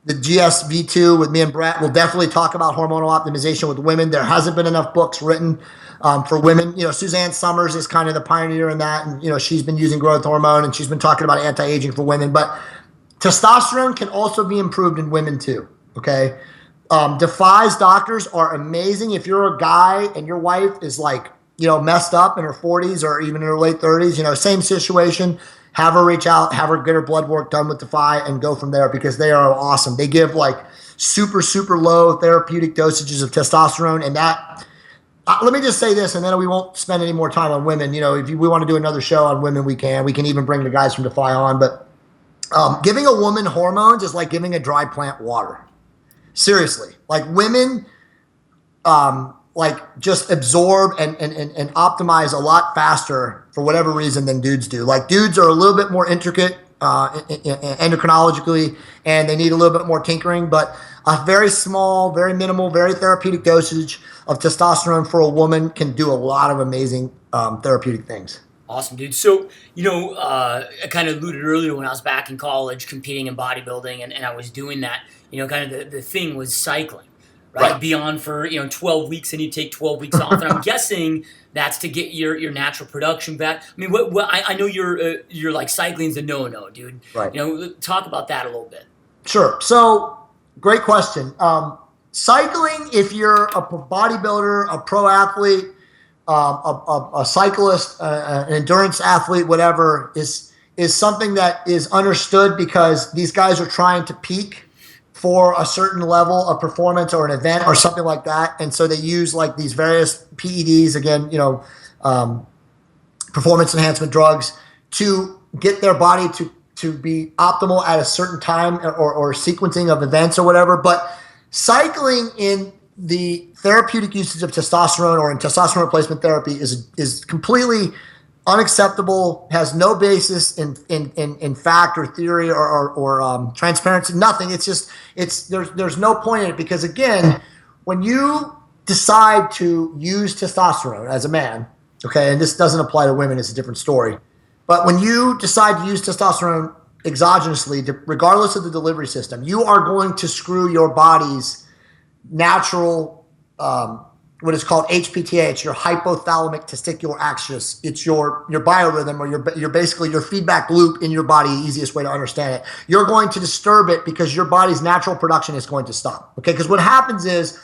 S2: The GSV2 with me and Brett will definitely talk about hormonal optimization with women. There hasn't been enough books written for women. Suzanne Summers is kind of the pioneer in that. And, she's been using growth hormone and she's been talking about anti-aging for women. But testosterone can also be improved in women too, okay? Defy's doctors are amazing. If you're a guy and your wife is messed up in her 40s or even in her late 30s, same situation, have her reach out, have her get her blood work done with Defy and go from there because they are awesome. They give super, super low therapeutic dosages of testosterone and that, let me just say this and then we won't spend any more time on women. If we want to do another show on women, we can even bring the guys from Defy on, but giving a woman hormones is like giving a dry plant water. Seriously. Women just absorb and optimize a lot faster for whatever reason than dudes do. Dudes are a little bit more intricate endocrinologically and they need a little bit more tinkering, but a very small, very minimal, very therapeutic dosage of testosterone for a woman can do a lot of amazing therapeutic things.
S1: Awesome, dude. So, I kind of alluded earlier when I was back in college competing in bodybuilding and I was doing that, kind of the thing was cycling, right? Be on for, 12 weeks and you take 12 weeks off. And I'm guessing that's to get your natural production back. I mean, I know you're cycling's a no-no, dude.
S2: Right.
S1: Talk about that a little bit.
S2: Sure. So, great question. Cycling, if you're a bodybuilder, a pro athlete, a cyclist, an endurance athlete, whatever, is something that is understood because these guys are trying to peak for a certain level of performance or an event or something like that. And so they use these various PEDs, again, performance enhancement drugs to get their body to be optimal at a certain time or sequencing of events or whatever. But cycling in the therapeutic usage of testosterone or in testosterone replacement therapy is completely unacceptable, has no basis in fact or theory or transparency, nothing. There's no point in it because, again, when you decide to use testosterone as a man, okay, and this doesn't apply to women, it's a different story, but when you decide to use testosterone exogenously, regardless of the delivery system, you are going to screw your body's natural, what is called HPTA. It's your hypothalamic testicular axis. It's your biorhythm or your basically your feedback loop in your body, the easiest way to understand it. You're going to disturb it because your body's natural production is going to stop. Okay, because what happens is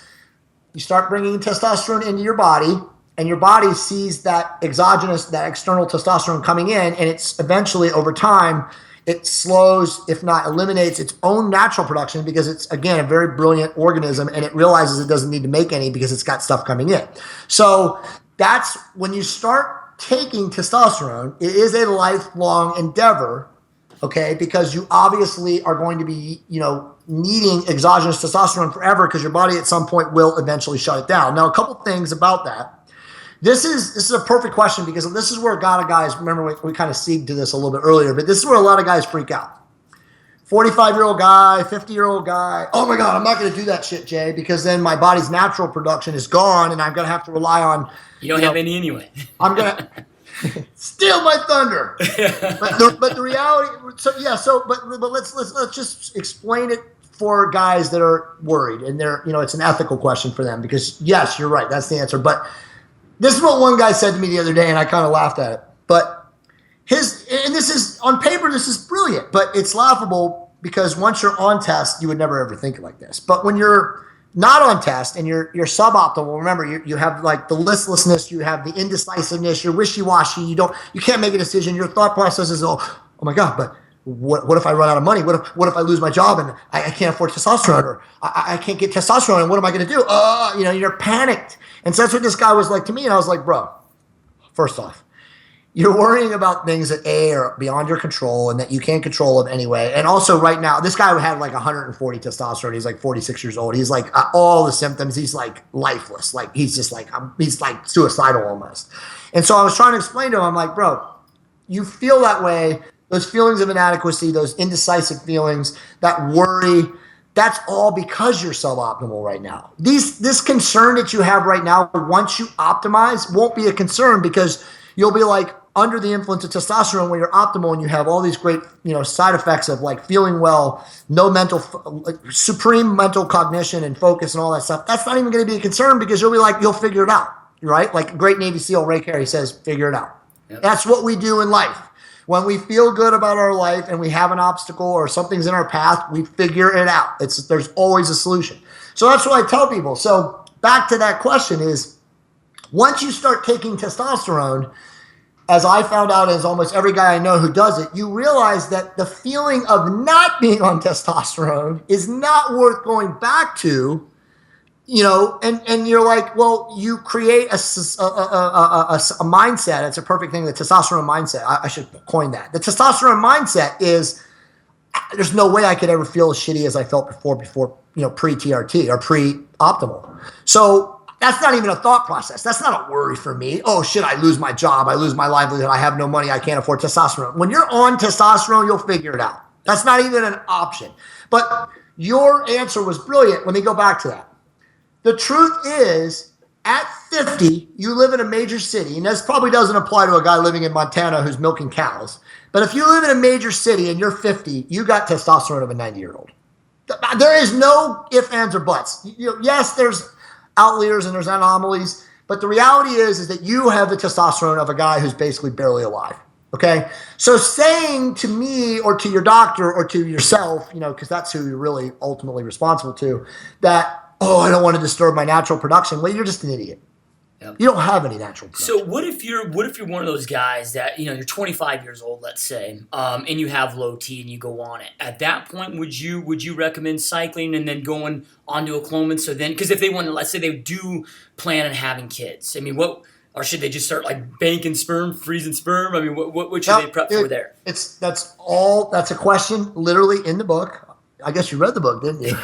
S2: you start bringing testosterone into your body and your body sees that external testosterone coming in, and it's eventually over time, it slows, if not eliminates, its own natural production because it's, again, a very brilliant organism and it realizes it doesn't need to make any because it's got stuff coming in. So that's when you start taking testosterone, it is a lifelong endeavor, okay, because you obviously are going to be, needing exogenous testosterone forever because your body at some point will eventually shut it down. Now, a couple things about that. This is a perfect question because this is where a lot of guys, remember we kind of segged to this a little bit earlier, but this is where a lot of guys freak out. 45-year-old guy, 50-year-old guy, oh my God, I'm not going to do that shit, Jay, because then my body's natural production is gone and I'm going to have to rely on...
S1: You don't have any anyway.
S2: I'm going to... Steal my thunder. but the reality... But let's just explain it for guys that are worried and they're, it's an ethical question for them because yes, you're right, that's the answer, but... This is what one guy said to me the other day, and I kind of laughed at it. But this is, on paper, this is brilliant, but it's laughable because once you're on test, you would never ever think like this. But when you're not on test and you're suboptimal, remember you have like the listlessness, you have the indecisiveness, you're wishy-washy, you can't make a decision. Your thought process is, oh my God, but what if I run out of money? What if I lose my job and I can't afford testosterone, or I can't get testosterone, and what am I going to do? You're panicked. And so that's what this guy was like to me. And I was like, bro, first off, you're worrying about things that are beyond your control and that you can't control them anyway. And also right now, this guy had like 140 testosterone. He's like 46 years old. He's like all the symptoms. He's like lifeless. Like he's just like, he's like suicidal almost. And so I was trying to explain to him, I'm like, bro, you feel that way. Those feelings of inadequacy, those indecisive feelings, that worry, that's all because you're suboptimal right now. This concern that you have right now, once you optimize, won't be a concern because you'll be like under the influence of testosterone when you're optimal and you have all these great, side effects of like feeling well, supreme mental cognition and focus and all that stuff. That's not even going to be a concern because you'll be like, you'll figure it out, right? Like great Navy SEAL Ray Carey says, figure it out. Yep. That's what we do in life. When we feel good about our life and we have an obstacle or something's in our path, we figure it out. There's always a solution. So that's what I tell people. So back to that question is, once you start taking testosterone, as I found out, as almost every guy I know who does it, you realize that the feeling of not being on testosterone is not worth going back to, and you're like, well, you create a mindset. It's a perfect thing, the testosterone mindset. I should coin that. The testosterone mindset is, there's no way I could ever feel as shitty as I felt before, pre-TRT or pre-optimal. So that's not even a thought process. That's not a worry for me. Oh shit, I lose my job. I lose my livelihood. I have no money. I can't afford testosterone. When you're on testosterone, you'll figure it out. That's not even an option. But your answer was brilliant. Let me go back to that. The truth is, at 50, you live in a major city, and this probably doesn't apply to a guy living in Montana who's milking cows. But if you live in a major city and you're 50, you got testosterone of a 90-year-old. There is no ifs, ands, or buts. Yes, there's outliers and there's anomalies, but the reality is that you have the testosterone of a guy who's basically barely alive. Okay? So saying to me or to your doctor or to yourself, because that's who you're really ultimately responsible to, that, oh, I don't want to disturb my natural production. Well, you're just an idiot. Yep. You don't have any natural production.
S1: So what if you're one of those guys that, you're 25 years old, let's say, and you have low T and you go on it. At that point, would you recommend cycling and then going onto a Clomid? So then, because if they want to, let's say they do plan on having kids, I mean, or should they just start like banking sperm, freezing sperm? I mean, what should they prep for there?
S2: That's a question literally in the book. I guess you read the book, didn't you?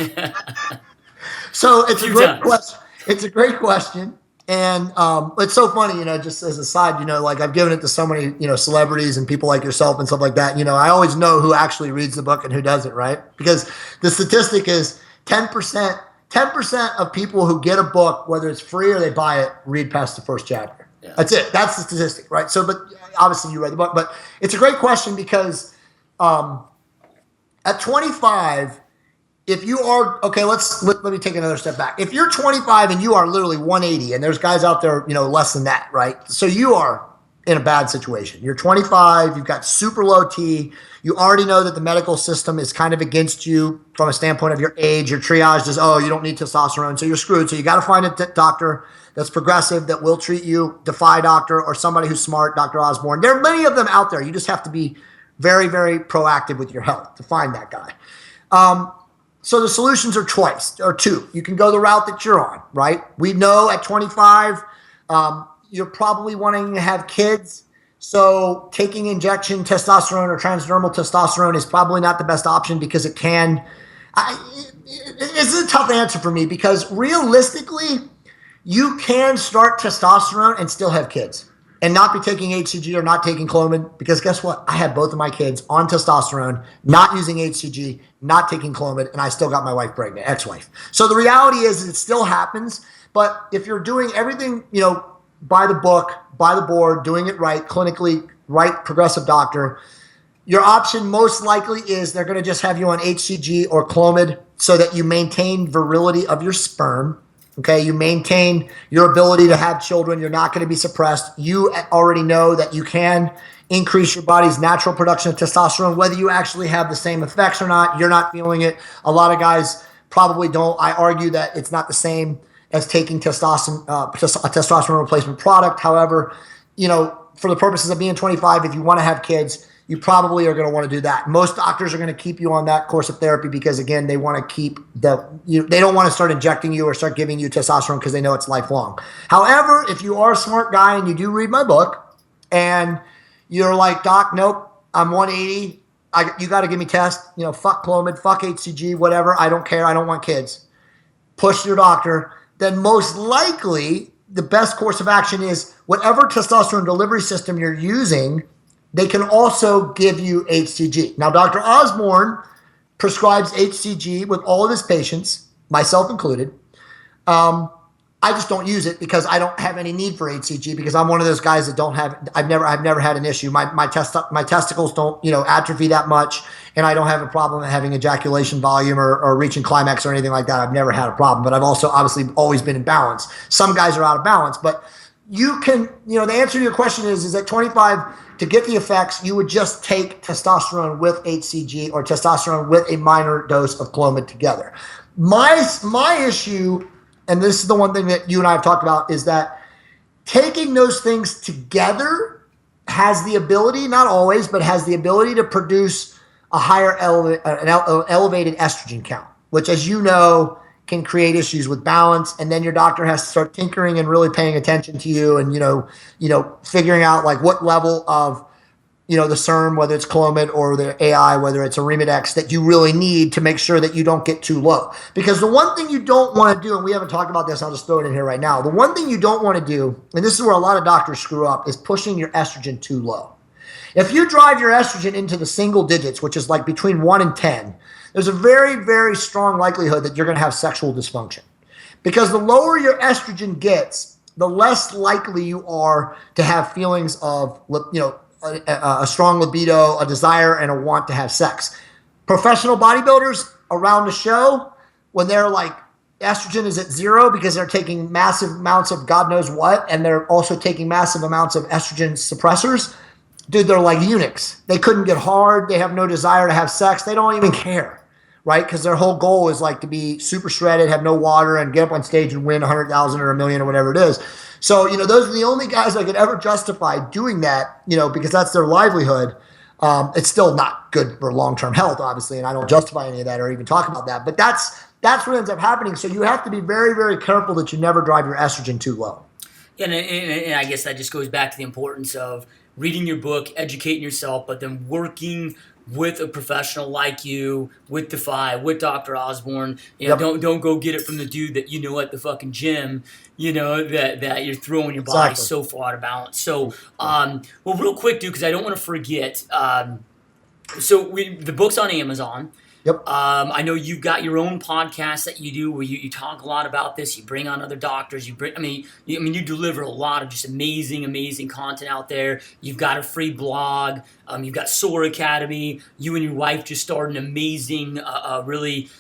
S2: So it's a great question. It's a great question. And it's so funny, just as a side, like I've given it to so many, celebrities and people like yourself and stuff like that. I always know who actually reads the book and who doesn't, right? Because the statistic is 10% of people who get a book, whether it's free or they buy it, read past the first chapter. Yeah. That's it. That's the statistic, right? So, but obviously you read the book. But it's a great question because at 25, if you are, okay, let me take another step back. If you're 25 and you are literally 180, and there's guys out there, less than that, right? So you are in a bad situation. You're 25, you've got super low T. You already know that the medical system is kind of against you from a standpoint of your age. Your triage is, you don't need testosterone, so you're screwed. So you got to find a doctor that's progressive, that will treat you, Defy Doctor, or somebody who's smart, Dr. Osborne. There are many of them out there. You just have to be very, very proactive with your health to find that guy. So the solutions are two. You can go the route that you're on, right? We know at 25, you're probably wanting to have kids. So taking injection testosterone or transdermal testosterone is probably not the best option because it's a tough answer for me because realistically, you can start testosterone and still have kids and not be taking HCG or not taking Clomid because guess what? I had both of my kids on testosterone, not using HCG, not taking Clomid, and I still got my wife pregnant, ex-wife. So the reality is it still happens, but if you're doing everything, by the book, by the board, doing it right, clinically, right, progressive doctor, your option most likely is they're going to just have you on HCG or Clomid so that you maintain virility of your sperm. Okay, you maintain your ability to have children. You're not going to be suppressed. You already know that you can increase your body's natural production of testosterone, whether you actually have the same effects or not. You're not feeling it. A lot of guys probably don't. I argue that it's not the same as taking testosterone, a testosterone replacement product. However, for the purposes of being 25, if you want to have kids, you probably are going to want to do that. Most doctors are going to keep you on that course of therapy because, again, they want to keep they don't want to start injecting you or start giving you testosterone because they know it's lifelong. However, if you are a smart guy and you do read my book and you're like, Doc, nope, I'm 180. You got to give me tests. Fuck Clomid, fuck HCG, whatever. I don't care. I don't want kids. Push your doctor. Then most likely the best course of action is whatever testosterone delivery system you're using, they can also give you HCG. Now, Dr. Osborne prescribes HCG with all of his patients, myself included. I just don't use it because I don't have any need for HCG because I'm one of those guys that don't have. I've never had an issue. My testicles don't atrophy that much, and I don't have a problem having ejaculation volume or reaching climax or anything like that. I've never had a problem, but I've also obviously always been in balance. Some guys are out of balance, but you can. The answer to your question is at 25 to get the effects, you would just take testosterone with HCG or testosterone with a minor dose of Clomid together. My issue. And this is the one thing that you and I have talked about, is that taking those things together has the ability, not always, but has the ability to produce a higher elevated estrogen count, which, as you know, can create issues with balance. And then your doctor has to start tinkering and really paying attention to you and, figuring out like what level of, the SERM, whether it's Clomid or the AI, whether it's Arimidex, that you really need to make sure that you don't get too low. Because the one thing you don't want to do, and we haven't talked about this, I'll just throw it in here right now. The one thing you don't want to do, and this is where a lot of doctors screw up, is pushing your estrogen too low. If you drive your estrogen into the single digits, which is like between 1 and 10, there's a very, very strong likelihood that you're going to have sexual dysfunction. Because the lower your estrogen gets, the less likely you are to have feelings of, a strong libido, a desire, and a want to have sex. Professional bodybuilders around the show, when they're like estrogen is at 0 because they're taking massive amounts of God knows what, and they're also taking massive amounts of estrogen suppressors, dude, they're like eunuchs. They couldn't get hard. They have no desire to have sex. They don't even care, right? Because their whole goal is like to be super shredded, have no water, and get up on stage and win 100,000 or a million or whatever it is. So, those are the only guys that could ever justify doing that, because that's their livelihood. It's still not good for long-term health, obviously, and I don't justify any of that or even talk about that. But that's what ends up happening. So you have to be very, very careful that you never drive your estrogen too low.
S1: Yeah, and I guess that just goes back to the importance of reading your book, educating yourself, but then working with a professional like you, with Defy, with Dr. Osborne.
S2: Yep.
S1: Don't go get it from the dude that at the fucking gym, that you're throwing your body so far out of balance. So, well, real quick, dude, because I don't want to forget. The book's on Amazon.
S2: Yep.
S1: I know you've got your own podcast that you do where you talk a lot about this. You bring on other doctors. You deliver a lot of just amazing content out there. You've got a free blog. You've got Soar Academy. You and your wife just started an amazing, really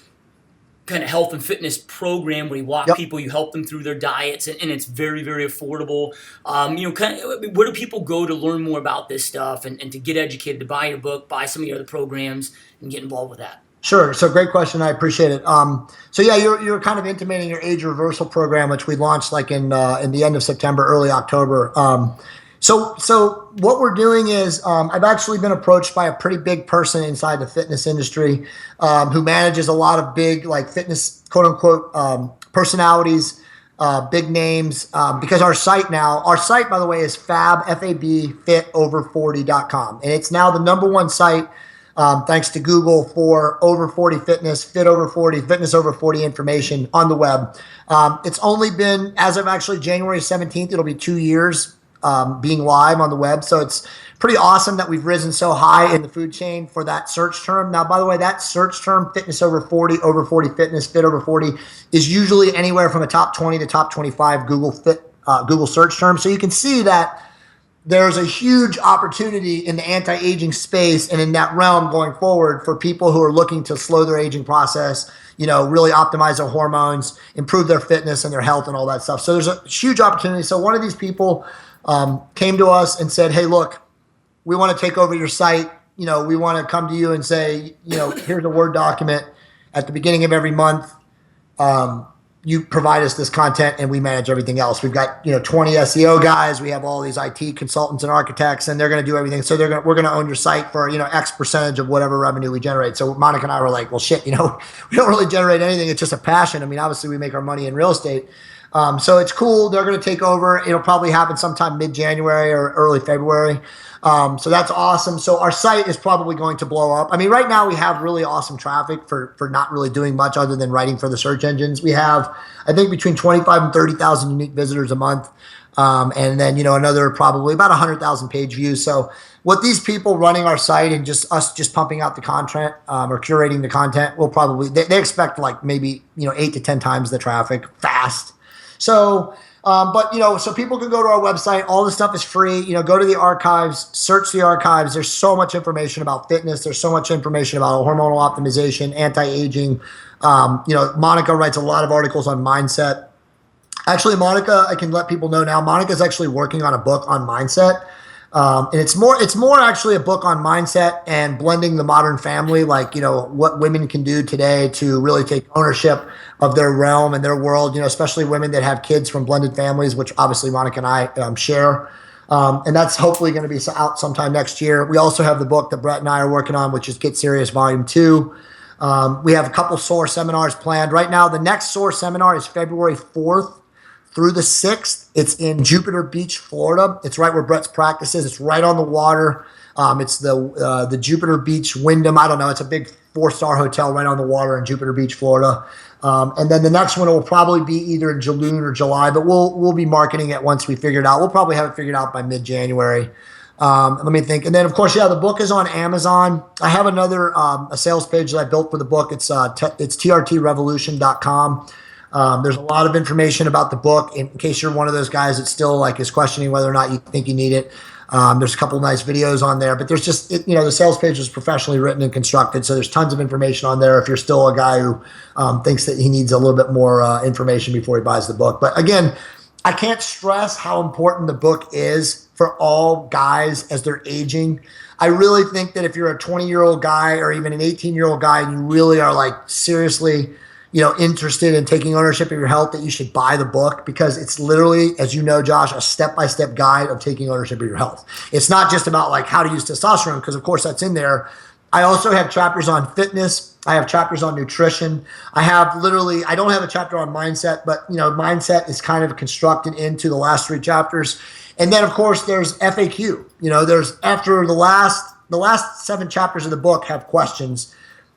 S1: kind of health and fitness program where you walk people, you help them through their diets, and it's very, very affordable. Where do people go to learn more about this stuff and to get educated, to buy your book, buy some of your other programs, and get involved with that?
S2: Sure. So great question. I appreciate it. You're kind of intimating your age reversal program, which we launched like in the end of September, early October. So what we're doing is I've actually been approached by a pretty big person inside the fitness industry who manages a lot of big like fitness, quote unquote, personalities, big names, because our site, by the way, is fitover40.com. And it's now the number one site, thanks to Google, for over 40 fitness, fit over 40, fitness over 40 information on the web. It's only been, as of actually January 17th, it'll be 2 years being live on the web. So it's pretty awesome that we've risen so high in the food chain for that search term. Now, by the way, that search term, fitness over 40 fitness, fit over 40, is usually anywhere from a top 20 to top 25 Google search term. So you can see that there's a huge opportunity in the anti-aging space and in that realm going forward for people who are looking to slow their aging process, really optimize their hormones, improve their fitness and their health and all that stuff. So there's a huge opportunity. So one of these people came to us and said, hey, look, we want to take over your site. We want to come to you and say, here's a Word document at the beginning of every month. you provide us this content and we manage everything else. We've got 20 SEO guys. We have all these IT consultants and architects, and they're going to do everything. So we're going to own your site for X percentage of whatever revenue we generate. So Monica and I were like, well, shit, we don't really generate anything. It's just a passion. I mean, obviously we make our money in real estate. So it's cool. They're going to take over. It'll probably happen sometime mid-January or early February. So that's awesome. So our site is probably going to blow up. I mean, right now we have really awesome traffic for not really doing much other than writing for the search engines. We have, I think, between 25 and 30,000 unique visitors a month. And then, another probably about 100,000 page views. So what these people running our site and just us just pumping out the content or curating the content will probably, they expect like maybe, 8 to 10 times the traffic fast. So, so people can go to our website. All the stuff is free. Go to the archives, search the archives. There's so much information about fitness. There's so much information about hormonal optimization, anti-aging. Monica writes a lot of articles on mindset. Actually, Monica, I can let people know now, Monica's actually working on a book on mindset. And it's more actually a book on mindset and blending the modern family, like, what women can do today to really take ownership of their realm and their world, especially women that have kids from blended families, which obviously Monica and I share. And that's hopefully going to be out sometime next year. We also have the book that Brett and I are working on, which is Get Serious Volume 2. We have a couple SOAR seminars planned. Right now, the next SOAR seminar is February 4th through the 6th. It's in Jupiter Beach, Florida. It's right where Brett's practice is. It's right on the water. It's the Jupiter Beach Wyndham. I don't know. It's a big 4-star hotel right on the water in Jupiter Beach, Florida. And then the next one will probably be either in June or July, but we'll be marketing it once we figure it out. We'll probably have it figured out by mid-January. Let me think. And then, of course, the book is on Amazon. I have another a sales page that I built for the book. It's trtrevolution.com. There's a lot of information about the book in case you're one of those guys that still is questioning whether or not you think you need it. There's a couple nice videos on there, but there's just, the sales page is professionally written and constructed. So there's tons of information on there if you're still a guy who thinks that he needs a little bit more information before he buys the book. But again, I can't stress how important the book is for all guys as they're aging. I really think that if you're a 20-year-old guy or even an 18-year-old guy and you really are seriously interested in taking ownership of your health, that you should buy the book, because it's literally, as you know, Josh, a step-by-step guide of taking ownership of your health. It's not just about how to use testosterone, because of course that's in there. I also have chapters on fitness. I have chapters on nutrition. I don't have a chapter on mindset, but mindset is kind of constructed into the last 3 chapters. And then of course there's FAQ. There's after the last 7 chapters of the book have questions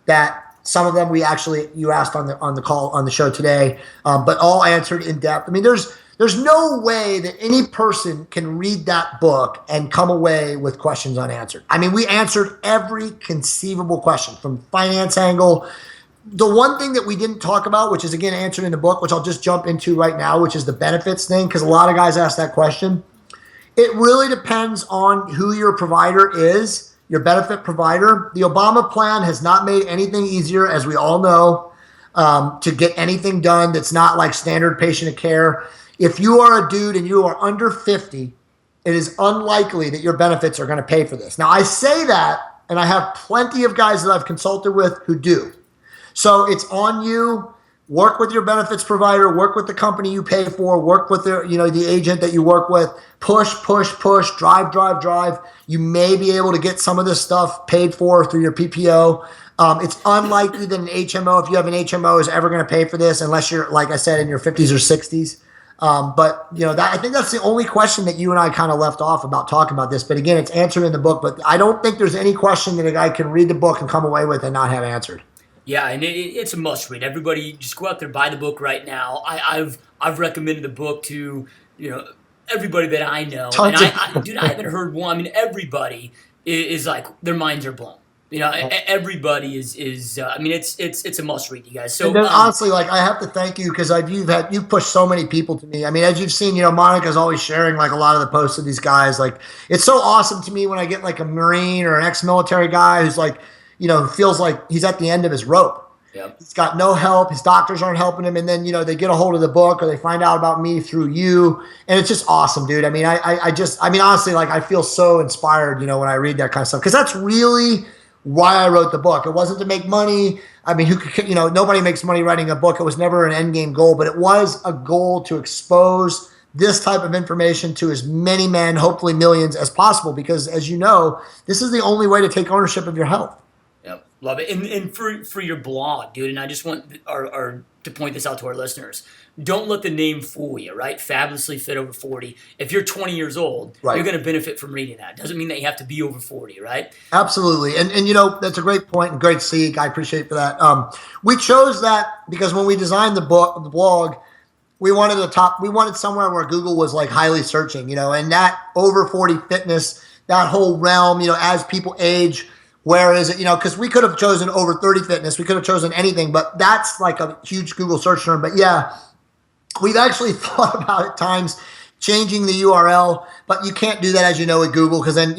S2: that some of them you asked on the call on the show today, but all answered in depth. I mean, there's no way that any person can read that book and come away with questions unanswered. I mean, we answered every conceivable question from finance angle. The one thing that we didn't talk about, which is again answered in the book, which I'll just jump into right now, which is the benefits thing, because a lot of guys ask that question. It really depends on who your provider is. Your benefit provider. The Obama plan has not made anything easier, as we all know, to get anything done that's not like standard patient care. If you are a dude and you are under 50, it is unlikely that your benefits are going to pay for this. Now, I say that, and I have plenty of guys that I've consulted with who do. So it's on you. Work with your benefits provider, work with the company you pay for, work with the agent that you work with, push, drive. You may be able to get some of this stuff paid for through your PPO. It's unlikely that an HMO, if you have an HMO, is ever going to pay for this unless you're, like I said, in your 50s or 60s. But I think that's the only question that you and I kind of left off about talking about this. But again, it's answered in the book, but I don't think there's any question that a guy can read the book and come away with and not have answered.
S1: Yeah, and it's a must read. Everybody, just go out there, buy the book right now. I've recommended the book to everybody that I know, and I haven't heard one. I mean, everybody is like their minds are blown. Everybody is. I mean, it's a must read, you guys. So
S2: and then, honestly, I have to thank you because you've pushed so many people to me. I mean, as you've seen, Monica's always sharing a lot of the posts of these guys. It's so awesome to me when I get a Marine or an ex-military guy who's feels like he's at the end of his rope.
S1: Yep.
S2: He's got no help. His doctors aren't helping him. And then, they get a hold of the book or they find out about me through you. And it's just awesome, dude. I mean, honestly, I feel so inspired, when I read that kind of stuff. Because that's really why I wrote the book. It wasn't to make money. I mean, nobody makes money writing a book. It was never an end game goal, but it was a goal to expose this type of information to as many men, hopefully millions, as possible. Because as you know, this is the only way to take ownership of your health.
S1: Yep, love it. And for your blog, dude, and I just want to point this out to our listeners. Don't let the name fool you, right? Fabulously Fit Over 40. If you're 20 years old,
S2: right,
S1: you're going to benefit from reading that. Doesn't mean that you have to be over 40, right?
S2: Absolutely. And that's a great point and great seek. I appreciate for that. We chose that because when we designed the blog, we wanted somewhere where Google was like highly searching, and that over 40 fitness, that whole realm, as people age, where is it, because we could have chosen over 30 fitness. We could have chosen anything, but that's like a huge Google search term. But yeah, we've actually thought about at times changing the URL, but you can't do that, as you know, with Google, because then,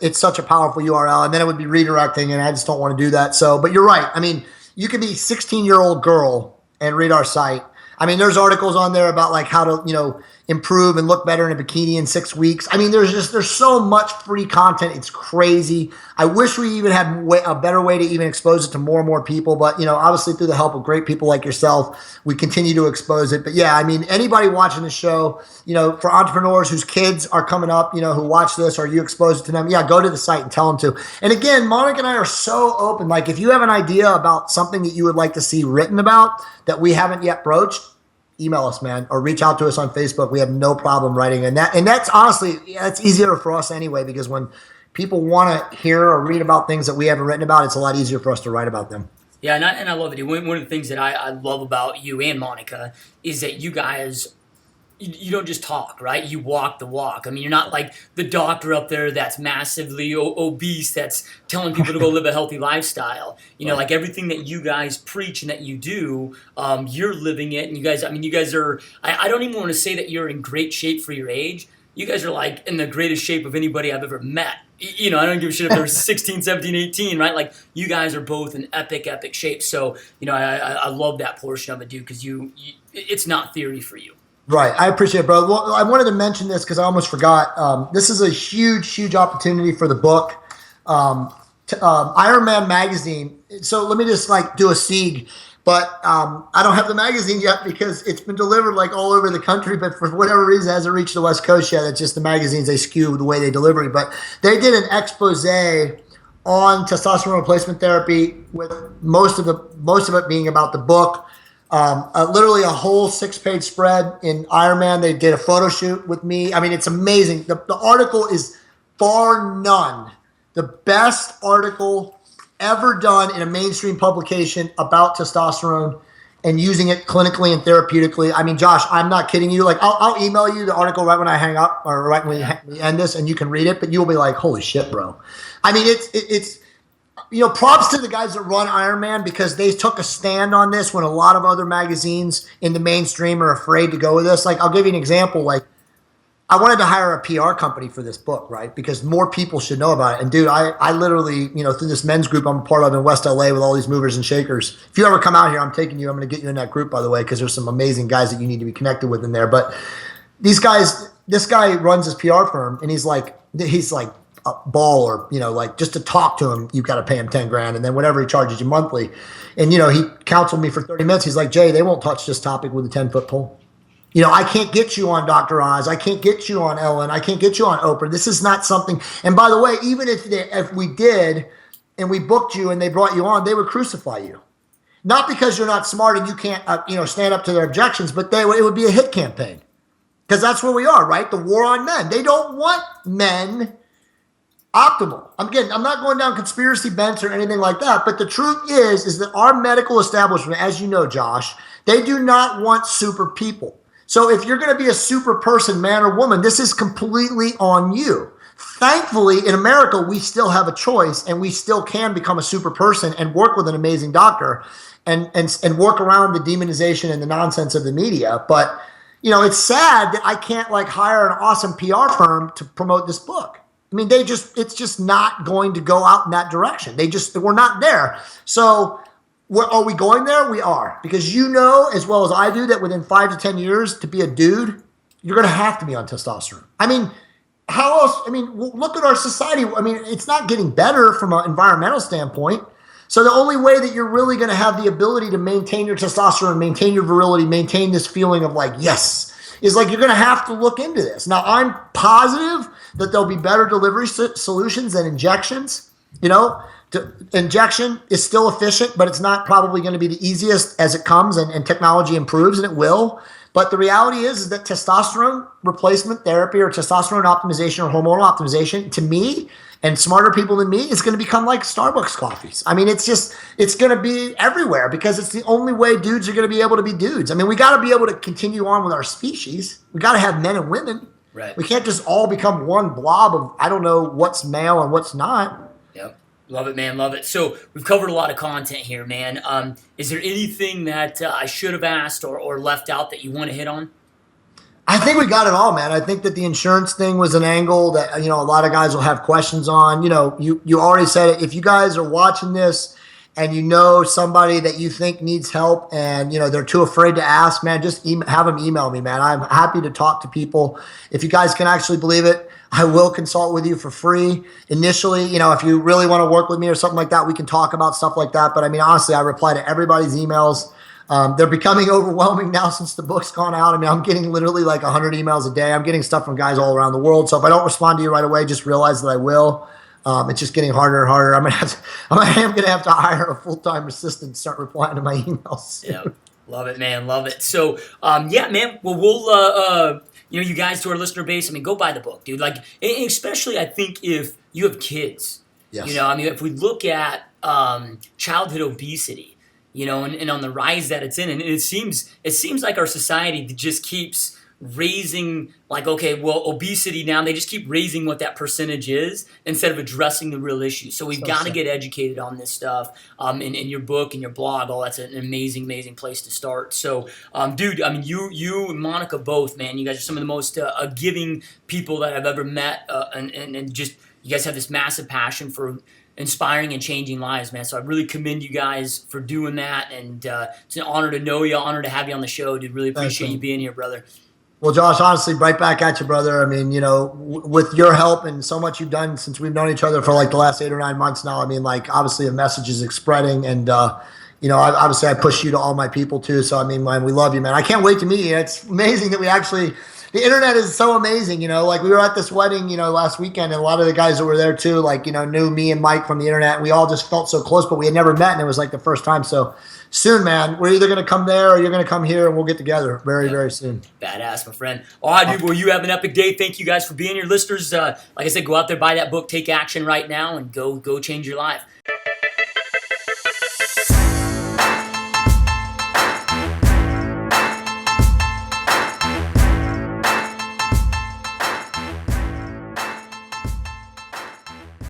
S2: it's such a powerful URL, and then it would be redirecting, and I just don't want to do that. So, but you're right. I mean, you could be a 16-year-old girl and read our site. I mean, there's articles on there about like how to, improve and look better in a bikini in 6 weeks. I mean, there's so much free content. It's crazy. I wish we even had a better way to even expose it to more and more people. But, obviously through the help of great people like yourself, we continue to expose it. But yeah, I mean, anybody watching the show, for entrepreneurs whose kids are coming up, who watch this, or you expose it to them, yeah, go to the site and tell them to. And again, Monica and I are so open. Like if you have an idea about something that you would like to see written about that we haven't yet broached, email us, man, or reach out to us on Facebook. We have no problem writing. And that's honestly, it's easier for us anyway, because when people want to hear or read about things that we haven't written about, it's a lot easier for us to write about them.
S1: Yeah, and I love it. One of the things that I love about you and Monica is that you guys, you don't just talk, right? You walk the walk. I mean, you're not like the doctor up there that's massively obese that's telling people to go live a healthy lifestyle. Like everything that you guys preach and that you do, you're living it. And you guys are, I don't even want to say that you're in great shape for your age. You guys are like in the greatest shape of anybody I've ever met. I don't give a shit if they're 16, 17, 18, right? Like you guys are both in epic shape. So, I love that portion of it, dude, because it's not theory for you.
S2: Right. I appreciate it, bro. Well, I wanted to mention this because I almost forgot. This is a huge opportunity for the book. Iron Man magazine. So let me just do a SIG. But I don't have the magazine yet because it's been delivered all over the country. But for whatever reason, it hasn't reached the West Coast yet. It's just the magazines, they skew the way they deliver it. But they did an expose on testosterone replacement therapy, with most of it being about the book. Literally a whole 6-page spread in Iron Man. They did a photo shoot with me. I mean, it's amazing. The article is bar none the best article ever done in a mainstream publication about testosterone and using it clinically and therapeutically. I mean, Josh, I'm not kidding you. I'll email you the article right when I hang up, or right when we end this, and you can read it, but you'll be like, holy shit, bro. I mean, it's props to the guys that run Iron Man, because they took a stand on this when a lot of other magazines in the mainstream are afraid to go with this. I'll give you an example. I wanted to hire a PR company for this book, right? Because more people should know about it. And dude, I literally, through this men's group I'm a part of in West LA with all these movers and shakers. If you ever come out here, I'm going to get you in that group, by the way, because there's some amazing guys that you need to be connected with in there. But this guy runs his PR firm, and he's like a baller, just to talk to him, you got to pay him 10 grand. And then whatever he charges you monthly. And, he counseled me for 30 minutes. He's like, Jay, they won't touch this topic with a 10-foot pole. I can't get you on Dr. Oz. I can't get you on Ellen. I can't get you on Oprah. This is not something. And by the way, even if we did and we booked you and they brought you on, they would crucify you. Not because you're not smart and you can't, stand up to their objections, but it would be a hit campaign. Because that's where we are, right? The war on men. They don't want men optimal. I'm not going down conspiracy bents or anything like that, but the truth is that our medical establishment, as you know, Josh, they do not want super people. So if you're going to be a super person, man or woman, this is completely on you. Thankfully, in America, we still have a choice, and we still can become a super person and work with an amazing doctor and work around the demonization and the nonsense of the media. But, it's sad that I can't hire an awesome PR firm to promote this book. I mean, it's just not going to go out in that direction. We're not there. So are we going there? We are. Because as well as I do, that within 5 to 10 years, to be a dude, you're going to have to be on testosterone. I mean, how else? I mean, look at our society. I mean, it's not getting better from an environmental standpoint. So the only way that you're really going to have the ability to maintain your testosterone, maintain your virility, maintain this feeling of like, yes, is like you're going to have to look into this. Now, I'm positive that there'll be better delivery solutions than injections. You know, injection is still efficient, but it's not probably going to be the easiest as it comes, and technology improves, and it will. But the reality is that testosterone replacement therapy or testosterone optimization or hormonal optimization, to me, and smarter people than me, is going to become like Starbucks coffees. I mean, it's going to be everywhere because it's the only way dudes are going to be able to be dudes. I mean, we got to be able to continue on with our species. We got to have men and women.
S1: Right.
S2: We can't just all become one blob of, I don't know what's male and what's not.
S1: Yep. Love it, man. Love it. So we've covered a lot of content here, man. Is there anything that I should have asked or left out that you want to hit on?
S2: I think we got it all, man. I think that the insurance thing was an angle that, you know, a lot of guys will have questions on. You know, you already said it. If you guys are watching this and you know somebody that you think needs help and, you know, they're too afraid to ask, man, just have them email me, man. I'm happy to talk to people. If you guys can actually believe it, I will consult with you for free. Initially, you know, if you really want to work with me or something like that, we can talk about stuff like that. But I mean, honestly, I reply to everybody's emails. They're becoming overwhelming now since the book's gone out. I mean, I'm getting literally like 100 emails a day. I'm getting stuff from guys all around the world. So if I don't respond to you right away, just realize that I will. It's just getting harder and harder. I am going to have to hire a full-time assistant to start replying to my emails.
S1: Yeah, love it, man. Love it. So, yeah, man. Well, we'll, you know, you guys to our listener base, I mean, go buy the book, dude. Like, and especially I think if you have kids,
S2: Yes.
S1: You know, I mean, if we look at childhood obesity, you know, and on the rise that it's in, and it seems like our society just keeps raising, like, okay, well, obesity now, they just keep raising what that percentage is instead of addressing the real issue. So we've got to get educated on this stuff. In your book and your blog, that's an amazing place to start. So, dude, I mean, you and Monica both, man, you guys are some of the most giving people that I've ever met, and just you guys have this massive passion for inspiring and changing lives, man. So I really commend you guys for doing that, and it's an honor to know you, honor to have you on the show, dude. Really appreciate you being here, brother.
S2: Well, Josh, honestly, right back at you, brother. I mean, you know, with your help and so much you've done since we've known each other for like the last 8 or 9 months now, I mean, like, obviously the message is spreading, and, you know, obviously I push you to all my people too. So, I mean, man, we love you, man. I can't wait to meet you. It's amazing that we actually, the internet is so amazing, you know, like we were at this wedding, you know, last weekend, and a lot of the guys that were there too, like, you know, knew me and Mike from the internet, and we all just felt so close, but we had never met, and it was like the first time. So soon, man, we're either going to come there or you're going to come here, and we'll get together very soon.
S1: Badass, my friend. All right, dude, well, you have an epic day. Thank you guys for being here. Listeners, like I said, go out there, buy that book, take action right now, and go change your life.